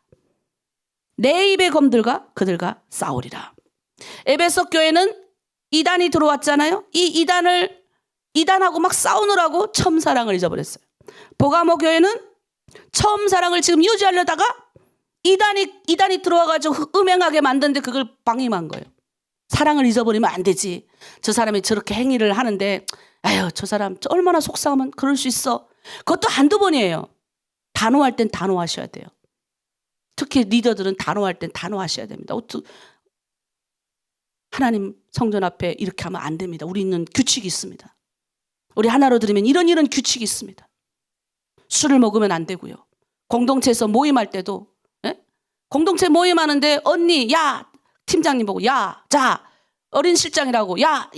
내 입의 검들과 그들과 싸우리라. 에베소 교회는 이단이 들어왔잖아요. 이 이단하고 막 싸우느라고 처음 사랑을 잊어버렸어요. 보가모 교회는 처음 사랑을 지금 유지하려다가 이단이 들어와가지고 음행하게 만드는데 그걸 방임한 거예요. 사랑을 잊어버리면 안 되지. 저 사람이 저렇게 행위를 하는데 아유 저 사람 얼마나 속상하면 그럴 수 있어. 그것도 한두 번이에요. 단호할 땐 단호하셔야 돼요. 특히 리더들은 단호할 땐 단호하셔야 됩니다. 하나님 성전 앞에 이렇게 하면 안 됩니다. 우리는 규칙이 있습니다. 우리 하나로 들으면 이런 규칙이 있습니다. 술을 먹으면 안 되고요. 공동체에서 모임할 때도 공동체 모임하는데 언니 야 팀장님 보고 야 자 어린 실장이라고 야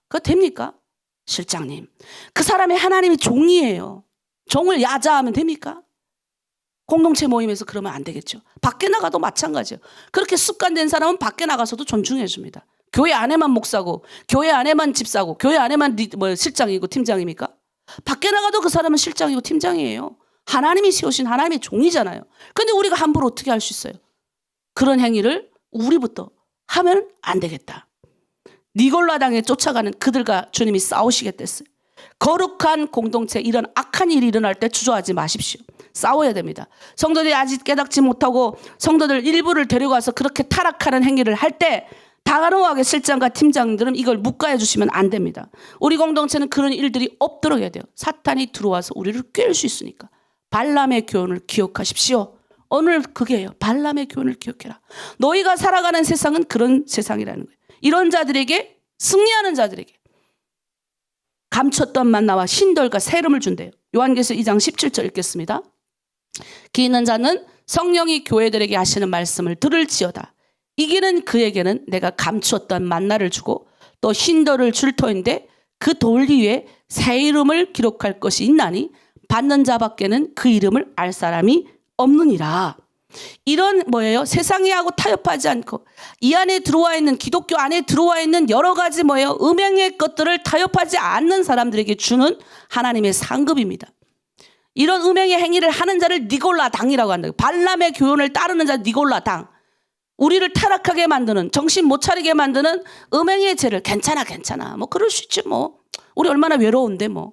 그거 됩니까? 실장님 그 사람이 하나님의 종이에요. 종을 야자 하면 됩니까? 공동체 모임에서 그러면 안 되겠죠. 밖에 나가도 마찬가지예요. 그렇게 습관된 사람은 밖에 나가서도 존중해 줍니다. 교회 안에만 목사고 교회 안에만 집사고 교회 안에만 실장이고 팀장입니까? 밖에 나가도 그 사람은 실장이고 팀장이에요. 하나님이 세우신 하나님의 종이잖아요. 그런데 우리가 함부로 어떻게 할 수 있어요? 그런 행위를 우리부터 하면 안 되겠다. 니골라 당에 쫓아가는 그들과 주님이 싸우시겠댔어요. 거룩한 공동체 이런 악한 일이 일어날 때 주저하지 마십시오. 싸워야 됩니다. 성도들이 아직 깨닫지 못하고 성도들 일부를 데려가서 그렇게 타락하는 행위를 할 때 단호하게 실장과 팀장들은 이걸 묵과해 주시면 안 됩니다. 우리 공동체는 그런 일들이 없도록 해야 돼요. 사탄이 들어와서 우리를 꿰을 수 있으니까. 발람의 교훈을 기억하십시오. 오늘 그게요. 발람의 교훈을 기억해라. 너희가 살아가는 세상은 그런 세상이라는 거예요. 이런 자들에게 승리하는 자들에게 감췄던 만나와 신돌과 세름을 준대요. 요한계시록 2장 17절 읽겠습니다. 기 있는 자는 성령이 교회들에게 하시는 말씀을 들을지어다. 이기는 그에게는 내가 감추었던 만나를 주고 또 흰돌을 줄 터인데 그 돌 위에 새 이름을 기록할 것이 있나니 받는 자밖에는 그 이름을 알 사람이 없느니라. 이런 뭐예요? 세상이하고 타협하지 않고 이 안에 들어와 있는 기독교 안에 들어와 있는 여러 가지 뭐예요? 음행의 것들을 타협하지 않는 사람들에게 주는 하나님의 상급입니다. 이런 음행의 행위를 하는 자를 니골라 당이라고 한다. 발람의 교훈을 따르는 자 니골라 당. 우리를 타락하게 만드는 정신 못 차리게 만드는 음행의 죄를 괜찮아 뭐 그럴 수 있지 뭐. 우리 얼마나 외로운데 뭐.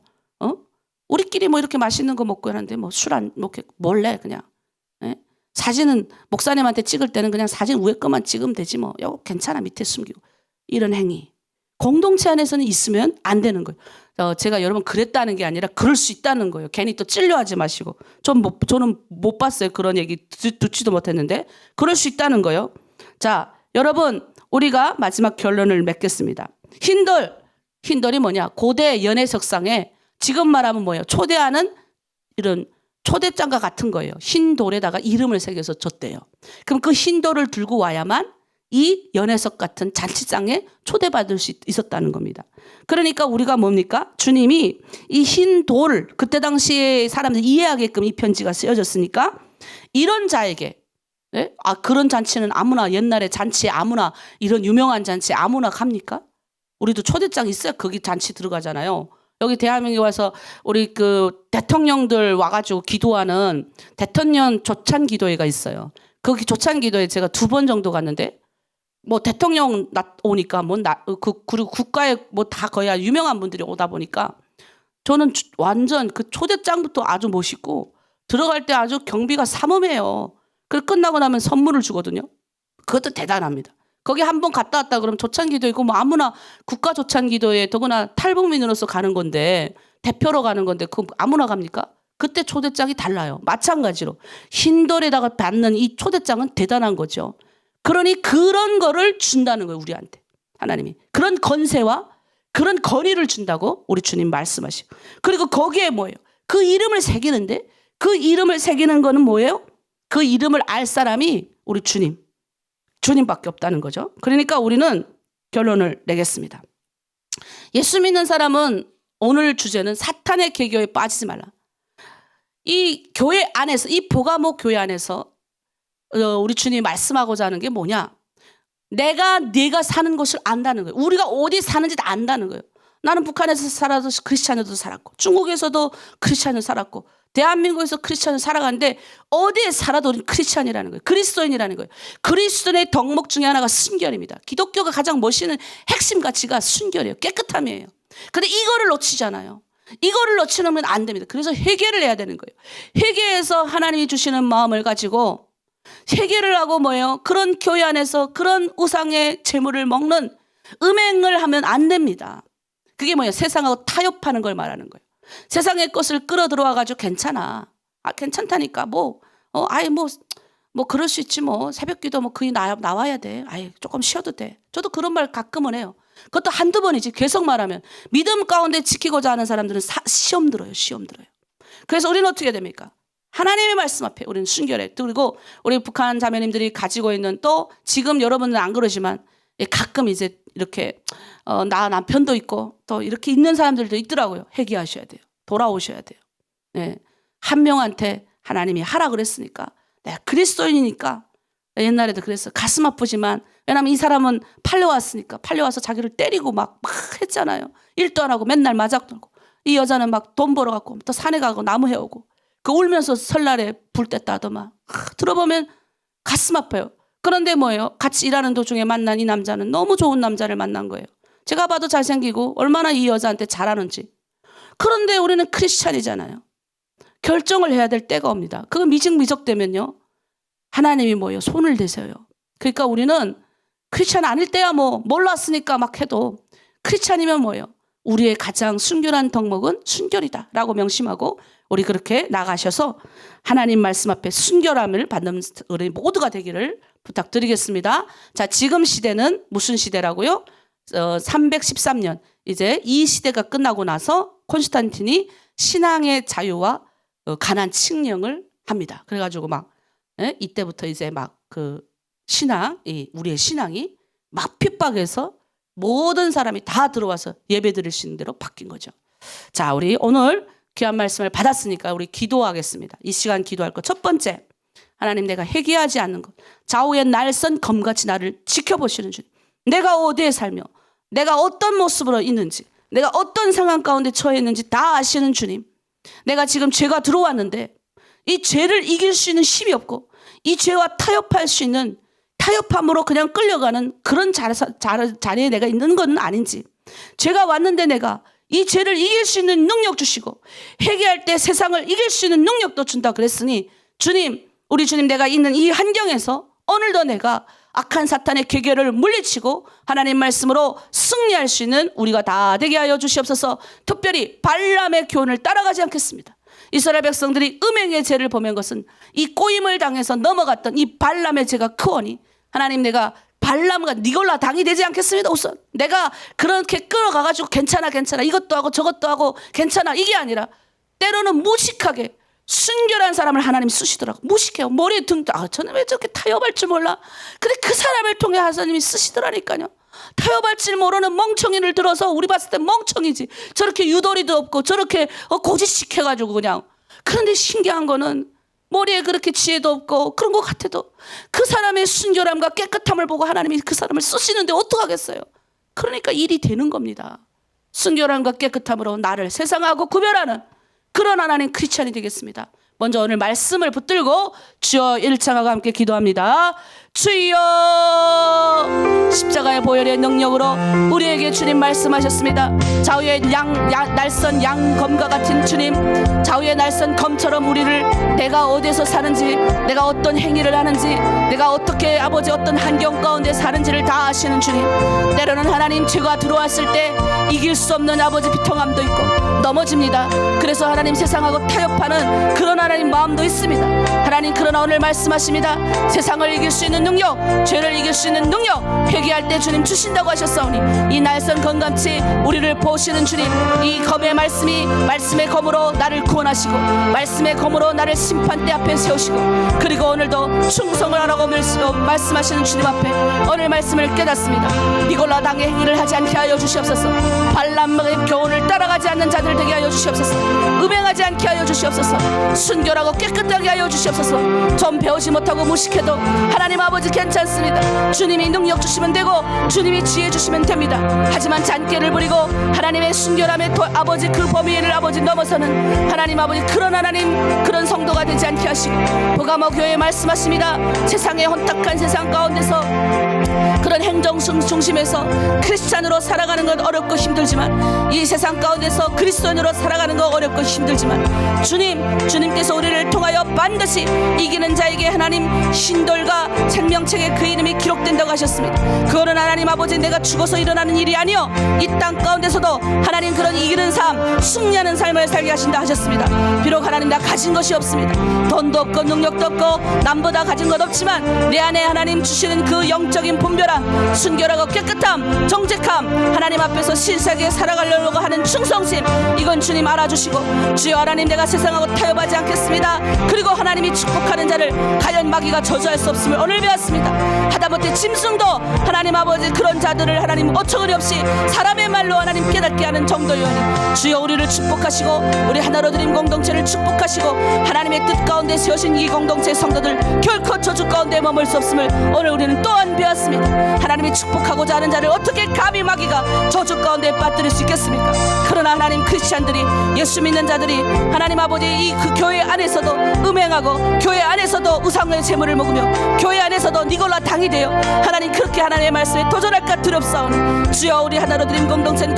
우리끼리 뭐 이렇게 맛있는 거 먹고 하는데 뭐 술 안 먹게 몰래 그냥. 사진은 목사님한테 찍을 때는 그냥 사진 위에 것만 찍으면 되지 뭐. 이거 괜찮아 밑에 숨기고. 이런 행위. 공동체 안에서는 있으면 안 되는 거예요. 제가 여러분 그랬다는 게 아니라 그럴 수 있다는 거예요. 괜히 또 찔려하지 마시고. 저는 못 봤어요. 그런 얘기 듣지도 못했는데. 그럴 수 있다는 거예요. 자, 여러분 우리가 마지막 결론을 맺겠습니다. 흰돌이 뭐냐? 고대 연회석상에 지금 말하면 뭐예요? 초대하는 이런 초대장과 같은 거예요. 흰 돌에다가 이름을 새겨서 줬대요. 그럼 그 흰 돌을 들고 와야만 이 연회석 같은 잔치장에 초대받을 수 있었다는 겁니다. 그러니까 우리가 뭡니까? 주님이 이 흰 돌, 그때 당시에 사람들이 이해하게끔 이 편지가 쓰여졌으니까 이런 자에게 그런 잔치는 아무나 옛날에 잔치에 아무나 이런 유명한 잔치에 아무나 갑니까? 우리도 초대장 있어야 거기 잔치 들어가잖아요. 여기 대한민국에 와서 우리 그 대통령들 와가지고 기도하는 대통령 조찬 기도회가 있어요. 거기 조찬 기도회 제가 2번 정도 갔는데 뭐 대통령 오니까 그리고 국가에 뭐 다 거의 유명한 분들이 오다 보니까 저는 완전 그 초대장부터 아주 멋있고 들어갈 때 아주 경비가 삼엄해요. 그리고 끝나고 나면 선물을 주거든요. 그것도 대단합니다. 거기 한번 갔다 왔다 그러면 조찬기도이고 뭐 아무나 국가 조찬기도에 더구나 탈북민으로서 가는 건데 대표로 가는 건데 그 아무나 갑니까? 그때 초대장이 달라요. 마찬가지로 흰돌에다가 받는 이 초대장은 대단한 거죠. 그러니 그런 거를 준다는 거예요. 우리한테 하나님이 그런 건세와 그런 권위를 준다고 우리 주님 말씀하시고 그리고 거기에 뭐예요? 그 이름을 새기는데 그 이름을 새기는 거는 뭐예요? 그 이름을 알 사람이 우리 주님밖에 없다는 거죠. 그러니까 우리는 결론을 내겠습니다. 예수 믿는 사람은 오늘 주제는 사탄의 계교에 빠지지 말라. 이 교회 안에서 이 보가목 교회 안에서 우리 주님이 말씀하고자 하는 게 뭐냐? 네가 사는 곳을 안다는 거예요. 우리가 어디 사는지 다 안다는 거예요. 나는 북한에서 살아도 크리스찬으로도 살았고 중국에서도 크리스찬으로 살았고 대한민국에서 크리스찬으로 살아가는데 어디에 살아도 우리는 크리스찬이라는 거예요. 그리스도인이라는 거예요. 그리스도인의 덕목 중에 하나가 순결입니다. 기독교가 가장 멋있는 핵심 가치가 순결이에요. 깨끗함이에요. 근데 이거를 놓치잖아요. 이거를 놓치면 안 됩니다. 그래서 회개를 해야 되는 거예요. 회개해서 하나님이 주시는 마음을 가지고 회개를 하고 뭐예요? 그런 교회 안에서 그런 우상의 재물을 먹는 음행을 하면 안 됩니다. 그게 뭐예요? 세상하고 타협하는 걸 말하는 거예요. 세상의 것을 끌어들어와 가지고 괜찮아. 괜찮다니까. 아예 그럴 수 있지 뭐. 새벽기도 뭐 거의 나와야 돼. 아예 조금 쉬어도 돼. 저도 그런 말 가끔은 해요. 그것도 한두 번이지. 계속 말하면 믿음 가운데 지키고자 하는 사람들은 시험 들어요. 그래서 우리는 어떻게 됩니까? 하나님의 말씀 앞에 우리는 순결해. 그리고 우리 북한 자매님들이 가지고 있는 또 지금 여러분은 안 그러지만 가끔 이제 이렇게 나 남편도 있고 또 이렇게 있는 사람들도 있더라고요. 회개하셔야 돼요. 돌아오셔야 돼요. 네. 한 명한테 하나님이 하라 그랬으니까 내가 그리스도인이니까 옛날에도 그랬어. 가슴 아프지만 왜냐하면 이 사람은 팔려왔으니까 팔려와서 자기를 때리고 막 했잖아요. 일도 안 하고 맨날 마작들고 이 여자는 막 돈 벌어갖고 또 산에 가고 나무 해오고 그 울면서 설날에 불 뗐다 하더만 들어보면 가슴 아파요. 그런데 뭐예요? 같이 일하는 도중에 만난 이 남자는 너무 좋은 남자를 만난 거예요. 제가 봐도 잘생기고 얼마나 이 여자한테 잘하는지. 그런데 우리는 크리스찬이잖아요. 결정을 해야 될 때가 옵니다. 그거 미적미적되면요. 하나님이 뭐예요? 손을 대세요. 그러니까 우리는 크리스찬 아닐 때야 뭐 몰랐으니까 막 해도 크리스찬이면 뭐예요? 우리의 가장 순결한 덕목은 순결이다 라고 명심하고 우리 그렇게 나가셔서 하나님 말씀 앞에 순결함을 받는 우리 모두가 되기를 부탁드리겠습니다. 자, 지금 시대는 무슨 시대라고요? 313년 이제 이 시대가 끝나고 나서 콘스탄틴이 신앙의 자유와 가난 칙령을 합니다. 그래가지고 막 이때부터 이제 막 그 우리의 신앙이 막 핍박해서 모든 사람이 다 들어와서 예배드릴 수 있는 대로 바뀐 거죠. 자, 우리 오늘 귀한 말씀을 받았으니까 우리 기도하겠습니다. 이 시간 기도할 것 첫 번째, 하나님 내가 회개하지 않는 것, 좌우의 날선 검같이 나를 지켜보시는 주님. 내가 어디에 살며 내가 어떤 모습으로 있는지 내가 어떤 상황 가운데 처해 있는지 다 아시는 주님. 내가 지금 죄가 들어왔는데 이 죄를 이길 수 있는 힘이 없고 이 죄와 타협할 수 있는 타협함으로 그냥 끌려가는 그런 자리에 내가 있는 건 아닌지, 죄가 왔는데 내가 이 죄를 이길 수 있는 능력 주시고 회개할 때 세상을 이길 수 있는 능력도 준다 그랬으니 주님, 우리 주님, 내가 있는 이 환경에서 오늘도 내가 악한 사탄의 계계를 물리치고 하나님 말씀으로 승리할 수 있는 우리가 다 되게 하여 주시옵소서. 특별히 발람의 교훈을 따라가지 않겠습니다. 이스라엘 백성들이 음행의 죄를 범한 것은 이 꼬임을 당해서 넘어갔던 이 발람의 죄가 크오니 하나님, 내가 발람과 니골라 당이 되지 않겠습니다. 우선 내가 그렇게 끌어가가지고 괜찮아 이것도 하고 저것도 하고 괜찮아 이게 아니라 때로는 무식하게 순결한 사람을 하나님 쓰시더라고. 무식해요. 머리에 저는 왜 저렇게 타협할 줄 몰라. 근데 그 사람을 통해 하나님이 쓰시더라니까요. 타협할 줄 모르는 멍청이를 들어서 우리 봤을 때 멍청이지. 저렇게 유도리도 없고 저렇게 고지식해가지고 그냥. 그런데 신기한 거는 머리에 그렇게 지혜도 없고 그런 것 같아도 그 사람의 순결함과 깨끗함을 보고 하나님이 그 사람을 쓰시는데 어떡하겠어요. 그러니까 일이 되는 겁니다. 순결함과 깨끗함으로 나를 세상하고 구별하는 그런 하나님 크리스찬이 되겠습니다. 먼저 오늘 말씀을 붙들고 주여 일창하고 함께 기도합니다. 주여, 십자가의 보혈의 능력으로 우리에게 주님 말씀하셨습니다. 좌우의 날선 양검과 같은 주님, 좌우의 날선 검처럼 우리를 내가 어디에서 사는지, 내가 어떤 행위를 하는지, 내가 어떻게 아버지 어떤 환경 가운데 사는지를 다 아시는 주님. 때로는 하나님 죄가 들어왔을 때 이길 수 없는 아버지 비통함도 있고 넘어집니다. 그래서 하나님 세상하고 타협하는 그런 하나님 마음도 있습니다. 하나님, 그러나 오늘 말씀하십니다. 세상을 이길 수 있는 능력, 죄를 이길 수 있는 능력, 회개할 때 주님 주신다고 하셨사오니 이 날선 검같이 우리를 보시는 주님, 이 검의 말씀이 말씀의 검으로 나를 구원하시고 말씀의 검으로 나를 심판대 앞에 세우시고 그리고 오늘도 충성을 하라고 말씀하시는 주님 앞에 오늘 말씀을 깨닫습니다. 니골라 당의 행위를 하지 않게 하여 주시옵소서. 발람의 교훈을 따라가지 않는 자들 되게 하여 주시옵소서. 음행하지 않게 하여 주시옵소서. 순결하고 깨끗하게 하여 주시옵소서. 좀 배우지 못하고 무식해도 하나님 아버지 괜찮습니다. 주님이 능력 주시면 되고 주님이 지혜 주시면 됩니다. 하지만 잔꾀를 부리고 하나님의 순결함의 아버지 그 범위를 아버지 넘어서는 하나님 아버지 그런 하나님 그런 성도가 되지 않게 하시고 보가모 교회 말씀하십니다. 세상의 혼탁한 세상 가운데서 그런 행정 중심에서 크리스찬으로 살아가는 건 어렵고 힘들지만 이 세상 가운데서 그리스도인으로 살아가는 건 어렵고 힘들지만 있지만 주님께서 우리를 통하여 반드시 이기는 자에게 하나님 신돌과 생명책에 그 이름이 기록된다고 하셨습니다. 그거는 하나님 아버지 내가 죽어서 일어나는 일이 아니요 이 땅 가운데서도 하나님 그런 이기는 삶, 승리하는 삶을 살게 하신다 하셨습니다. 비록 하나님 나 가진 것이 없습니다. 돈도 없고 능력도 없고 남보다 가진 것 없지만 내 안에 하나님 주시는 그 영적인 분별함, 순결하고 깨끗함, 정직함, 하나님 앞에서 신실하게 살아가려고 하는 충성심, 이건 주님 알아주시고 주여 하나님 내가 세상하고 타협하지 않겠습니다. 그리고 하나님이 축복하는 자를 과연 마귀가 저주할 수 없음을 오늘 배웠습니다. 하다못해 짐승도 하나님 아버지 그런 자들을 하나님 어처구니 없이 사람의 말로 하나님 깨닫게 하는 정도여니 주여 우리를 축복하시고 우리 하나로 드림 공동체를 축복하시고 하나님의 뜻 가운데 세우신 이 공동체 성도들 결코 저주 가운데 머물 수 없음을 오늘 우리는 또한 배웠습니다. 하나님이 축복하고자 하는 자를 어떻게 감히 마귀가 저주 가운데 빠뜨릴 수 있겠습니까? 그러나 하나님 크리스찬들이 예수 믿는 자들이 하나님 아버지 이 그 교회 안에서도 음행하고 교회 안에서도 우상의 재물을 먹으며 교회 안에서도 니골라 당이 되어 하나님 그렇게 하나님의 말씀에 도전할까 두렵사오니 주여 우리 하나로 드림 공동체는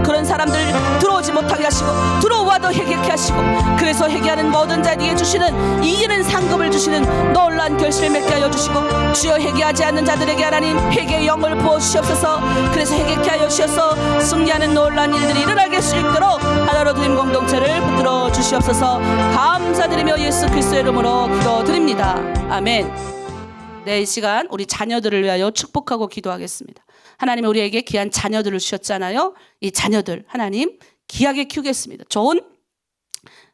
그런 사람들 들어오지 못하게 하시고 들어와도 회개케 하시고 그래서 회개하는 모든 자에게 주시는 이기는 상급을 주시는 놀라운 결실을 맺게 하여 주시고 주여 회개하지 않는 자들에게 하나님 회개의 영을 부어주시옵소서. 그래서 회개케 하여 주셔서 승리하는 놀라운 일들이 일어나게 할 수 있도록 하나로 드림 공동체를 붙들어 주시옵소서. 감사드리며 예수 그리스도의 이름으로 기도드립니다. 아멘. 네, 이 시간 우리 자녀들을 위하여 축복하고 기도하겠습니다. 하나님이 우리에게 귀한 자녀들을 주셨잖아요. 이 자녀들 하나님 귀하게 키우겠습니다. 좋은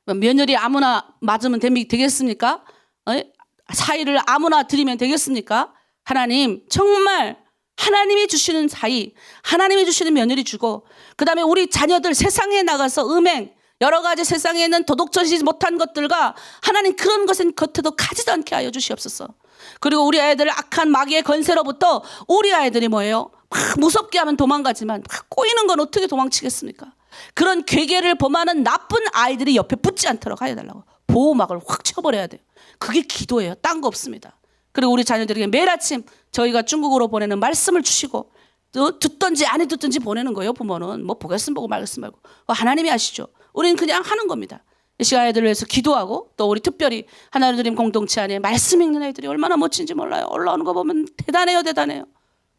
며느리 아무나 맞으면 되겠습니까? 사이를 아무나 드리면 되겠습니까? 하나님 정말 하나님이 주시는 사이, 하나님이 주시는 며느리 주고 그 다음에 우리 자녀들 세상에 나가서 음행 여러 가지 세상에 있는 도덕적이지 못한 것들과 하나님 그런 것은 겉에도 가지도 않게 하여 주시옵소서. 그리고 우리 아이들을 악한 마귀의 건세로부터 우리 아이들이 뭐예요? 막 무섭게 하면 도망가지만 막 꼬이는 건 어떻게 도망치겠습니까? 그런 괴계를 범하는 나쁜 아이들이 옆에 붙지 않도록 하여달라고 보호막을 확 쳐버려야 돼요. 그게 기도예요. 딴 거 없습니다. 그리고 우리 자녀들에게 매일 아침 저희가 중국어로 보내는 말씀을 주시고 또 듣든지 안 듣든지 보내는 거예요. 부모는 뭐 보겠으면 보고 말겠으면 말고 하나님이 아시죠. 우리는 그냥 하는 겁니다. 이 시간 아이들을 위해서 기도하고 또 우리 특별히 하나로 드림 공동체 안에 말씀 읽는 아이들이 얼마나 멋진지 몰라요. 올라오는 거 보면 대단해요.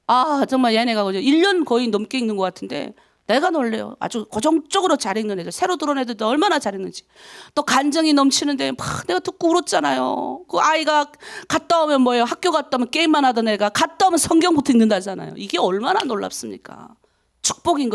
아 정말 얘네가 1년 거의 넘게 읽는 것 같은데 내가 놀래요. 아주 고정적으로 잘 읽는 애들, 새로 들어온 애들도 얼마나 잘 읽는지. 또 간정이 넘치는데 막 내가 듣고 울었잖아요. 그 아이가 갔다 오면 뭐예요? 학교 갔다 오면 게임만 하던 애가 갔다 오면 성경부터 읽는다잖아요. 이게 얼마나 놀랍습니까? 축복인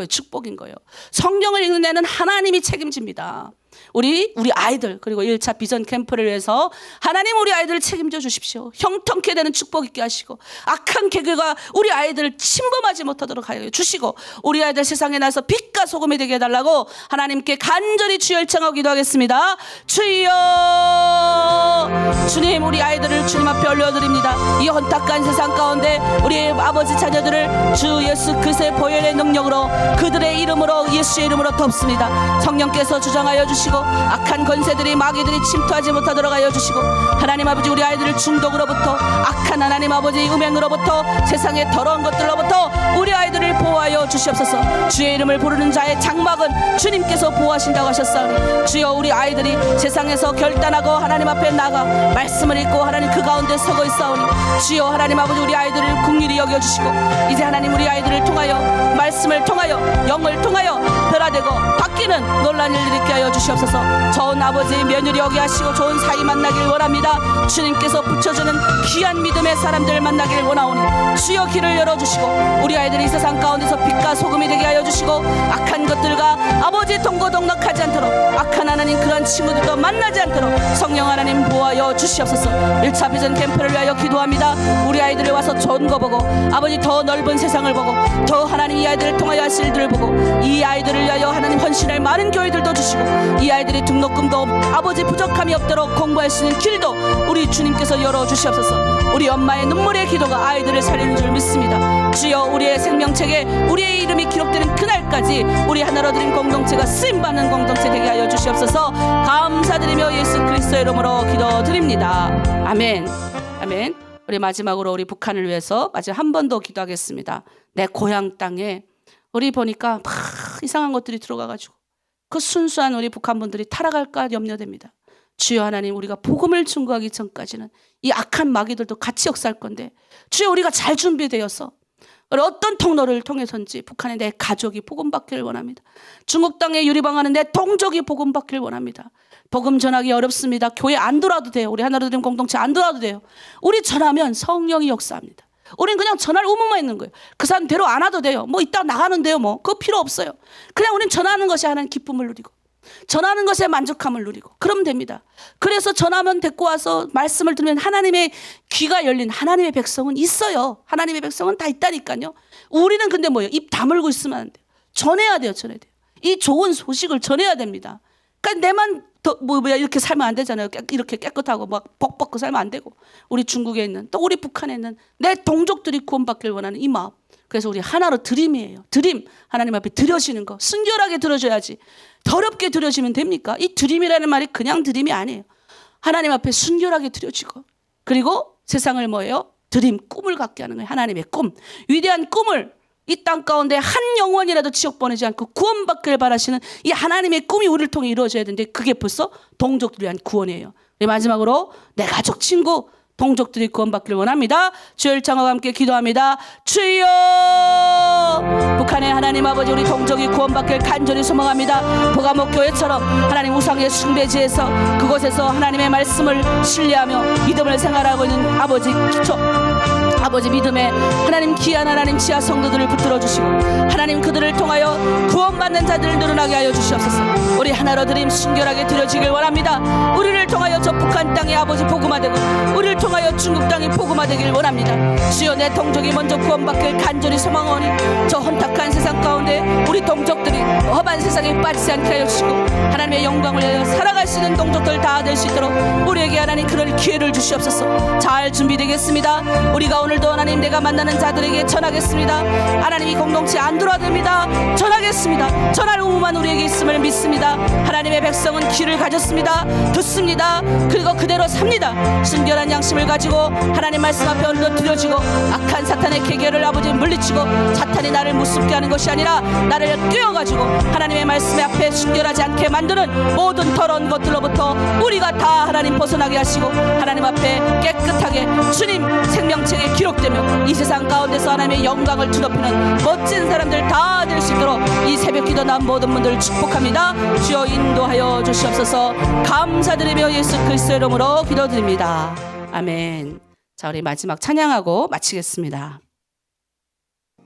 거예요. 성경을 읽는 애는 하나님이 책임집니다. 우리 아이들 그리고 1차 비전 캠프를 위해서 하나님 우리 아이들을 책임져 주십시오. 형통케 되는 축복 있게 하시고 악한 개그가 우리 아이들을 침범하지 못하도록 하여 주시고 우리 아이들 세상에 나서 빛과 소금이 되게 해달라고 하나님께 간절히 주여 요청하고 기도하겠습니다. 주여 주님 우리 아이들을 주님 앞에 올려드립니다. 이 혼탁한 세상 가운데 우리 아버지 자녀들을 주 예수 그리스도의 보혈의 능력으로 그들의 이름으로 예수의 이름으로 덮습니다. 성령께서 주장하여 주시고 악한 권세들이 마귀들이 침투하지 못하도록 하여 주시고 하나님 아버지 우리 아이들을 중독으로부터 악한 하나님 아버지 음행으로부터 세상의 더러운 것들로부터 우리 아이들을 보호하여 주시옵소서. 주의 이름을 부르는 자의 장막은 주님께서 보호하신다고 하셨사오니 주여 우리 아이들이 세상에서 결단하고 하나님 앞에 나가 말씀을 읽고 하나님 그 가운데 서고 있사오니 주여 하나님 아버지 우리 아이들을 긍휼히 여겨주시고 이제 하나님 우리 아이들을 통하여 말씀을 통하여 영을 통하여 변화되고 바뀌는 놀라운 일을 있게 하여 주시옵소서. 좋은 아버지 며느리 오게 하시고 좋은 사이 만나길 원합니다. 주님께서 붙여주는 귀한 믿음의 사람들을 만나길 원하오니 주여 길을 열어주시고 우리 아이들이 세상 가운데서 빛과 소금이 되게 하여 주시고 악한 것들과 아버지 동고동락하지 않도록 악한 하나님 그런 친구들도 만나지 않도록 성령 하나님 보호하여 주시옵소서. 1차 비전 캠프를 위하여 기도합니다. 우리 아이들을 와서 좋은 거 보고 아버지 더 넓은 세상을 보고 더 하나님 이 아이들을 통하여 하실 일들을 보고 이 아이들을 위하여 하나님 헌신할 많은 교회들도 주시고 이 아이들이 등록금도 아버지 부족함이 없도록 공부할 수 있는 길도 우리 주님께서 열어주시옵소서. 우리 엄마의 눈물의 기도가 아이들을 살리는 줄 믿습니다. 주여 우리의 생명책에 우리의 이름이 기록되는 그날까지 우리 하나로 드린 공동체가 쓰임받는 공동체 되게 하여 주시옵소서. 감사드리며 예수 그리스도의 이름으로 기도드립니다. 아멘. 아멘. 우리 마지막으로 우리 북한을 위해서 마지막 한 번 더 기도하겠습니다. 내 고향 땅에 우리 보니까 막 이상한 것들이 들어가가지고 그 순수한 우리 북한 분들이 타락할까 염려됩니다. 주여 하나님, 우리가 복음을 증거하기 전까지는 이 악한 마귀들도 같이 역사할 건데, 주여 우리가 잘 준비되어서 어떤 통로를 통해서인지 북한의 내 가족이 복음 받기를 원합니다. 중국 땅에 유리방하는 내 동족이 복음 받기를 원합니다. 복음 전하기 어렵습니다. 교회 안 들어와도 돼요. 우리 하나로드림 공동체 안 들어와도 돼요. 우리 전하면 성령이 역사합니다. 우린 그냥 전할 의무만 있는 거예요. 그 사람 대로 안 와도 돼요. 뭐 이따 나가는데요. 뭐 그거 필요 없어요. 그냥 우린 전하는 것이 하나님 기쁨을 누리고, 전하는 것에 만족함을 누리고 그러면 됩니다. 그래서 전하면 데리고 와서 말씀을 들으면 하나님의 귀가 열린 하나님의 백성은 있어요. 하나님의 백성은 다 있다니까요. 우리는 근데 뭐예요? 입 다물고 있으면 안 돼요. 전해야 돼요. 전해야 돼요. 이 좋은 소식을 전해야 됩니다. 그러니까 내만 이렇게 살면 안 되잖아요. 이렇게 깨끗하고 막 벅벅 살면 안 되고, 우리 중국에 있는 또 우리 북한에 있는 내 동족들이 구원받기를 원하는 이 마음. 그래서 우리 하나로 드림이에요. 드림, 하나님 앞에 드려지는 거 순결하게 드려줘야지. 더럽게 드려지면 됩니까? 이 드림이라는 말이 그냥 드림이 아니에요. 하나님 앞에 순결하게 드려지고, 그리고 세상을 뭐예요? 드림, 꿈을 갖게 하는 거예요. 하나님의 꿈, 위대한 꿈을 이 땅 가운데 한 영혼이라도 지옥 보내지 않고 구원받기를 바라시는 이 하나님의 꿈이 우리를 통해 이루어져야 되는데, 그게 벌써 동족들을 위한 구원이에요. 마지막으로 내 가족, 친구, 동족들이 구원받기를 원합니다. 주여 일창과 함께 기도합니다. 주여, 북한의 하나님 아버지, 우리 동족이 구원받기를 간절히 소망합니다. 보가목 교회처럼 하나님 우상의 숭배지에서 그곳에서 하나님의 말씀을 신뢰하며 믿음을 생활하고 있는 아버지 아버지 믿음에 하나님 귀한 하나님 지하 성도들을 붙들어 주시고, 하나님 그들을 통하여 구원받는 자들을 늘어나게 하여 주시옵소서. 우리 하나로 드림 순결하게 드려지길 원합니다. 우리를 통하여 저 북한 땅의 아버지 복음화되고, 우리를 통하여 중국 땅이 복음화되길 원합니다. 주여, 내 동족이 먼저 구원받길 간절히 소망하오니 저 혼탁한 세상 가운데 우리 동족들이 험한 세상에 빠지지 않게 하여 주시고, 하나님의 영광을 위하여 살아갈 수 있는 동족들 다 될 수 있도록 우리에게 하나님 그럴 기회를 주시옵소서. 잘 준비되겠습니다. 우리가 오늘도 하나님 내가 만나는 자들에게 전하겠습니다. 하나님 이 공동체 안 들어와도 됩니다. 전하겠습니다. 전할 의무만 우리에게 있음을 믿습니다. 하나님의 백성은 귀를 가졌습니다. 듣습니다. 그리고 그대로 삽니다. 순결한 양심을 가지고 하나님 말씀 앞에 오늘도 드려지고, 악한 사탄의 계계를 아버지 물리치고, 사탄이 나를 무섭게 하는 것이 아니라 나를 꿰어가지고 하나님의 말씀 앞에 순결하지 않게 만드는 모든 더러운 것들로부터 우리가 다 하나님 벗어나게 하시고, 하나님 앞에 깨끗하게 주님 생명책에 기록되며 이 세상 가운데서 하나님의 영광을 드높이는 멋진 사람들 다 될 수 있도록 이 새벽 기도 난 모든 분들 축복합니다. 주여 인도하여 주시옵소서. 감사드리며 예수 그리스도의 이름으로 기도드립니다. 아멘. 자, 우리 마지막 찬양하고 마치겠습니다.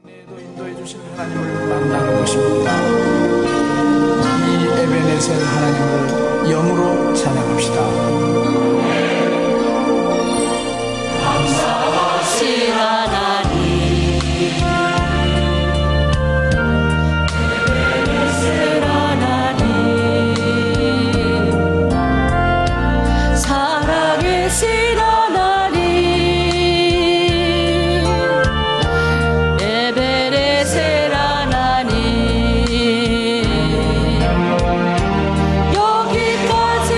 인도해 주신 하나님을 만나는 것입니다. 이 에베네셀 하나님을 영으로 찬양합시다. 감사하신 하나님, 에베네셀 하나님, 살아계신 하나님, 에베네셀 하나님, 여기까지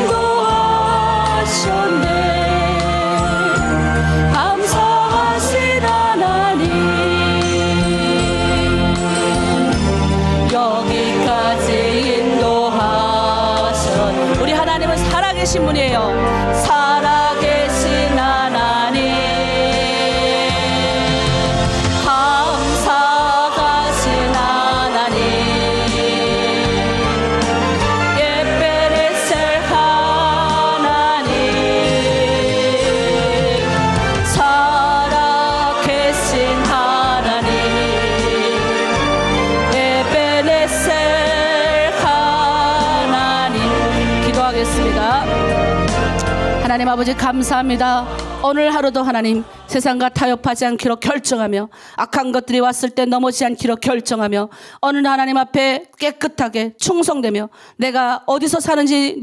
인도하셨네. 감사하신 하나님, 여기까지 인도하신 우리 하나님은 살아계신 분이에요. 살아계신 하나님, 감사하신 하나님, 에베네셀 하나님, 살아계신 하나님, 에베네셀 하나님. 기도하겠습니다. 하나님 아버지 감사합니다. 오늘 하루도 하나님 세상과 타협하지 않기로 결정하며, 악한 것들이 왔을 때 넘어지지 않기로 결정하며, 오늘 하나님 앞에 깨끗하게 충성되며, 내가 어디서 사는지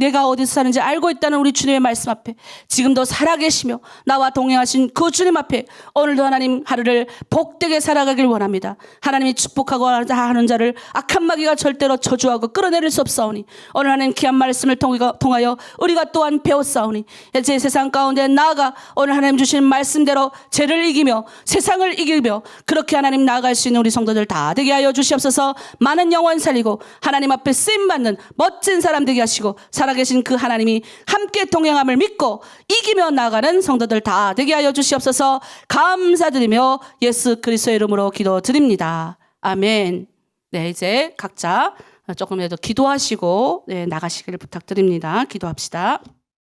알고 있다는 우리 주님의 말씀 앞에 지금도 살아계시며 나와 동행하신 그 주님 앞에 오늘도 하나님 하루를 복되게 살아가길 원합니다. 하나님이 축복하고 하는 자를 악한 마귀가 절대로 저주하고 끌어내릴 수 없사오니, 오늘 하나님 귀한 말씀을 통하여 우리가 또한 배웠사오니, 제 세상 가운데 나아가 오늘 하나님 주신 말씀대로 죄를 이기며 세상을 이기며 그렇게 하나님 나아갈 수 있는 우리 성도들 다 되게 하여 주시옵소서. 많은 영혼 살리고 하나님 앞에 쓰임받는 멋진 사람 되게 하시고 살아계신 그 하나님이 함께 동행함을 믿고 이기며 나아가는 성도들 다 되게 하여 주시옵소서. 감사드리며 예수 그리스도의 이름으로 기도드립니다. 아멘. 네, 이제 각자 조금이라도 기도하시고 나가시기를 부탁드립니다. 기도합시다.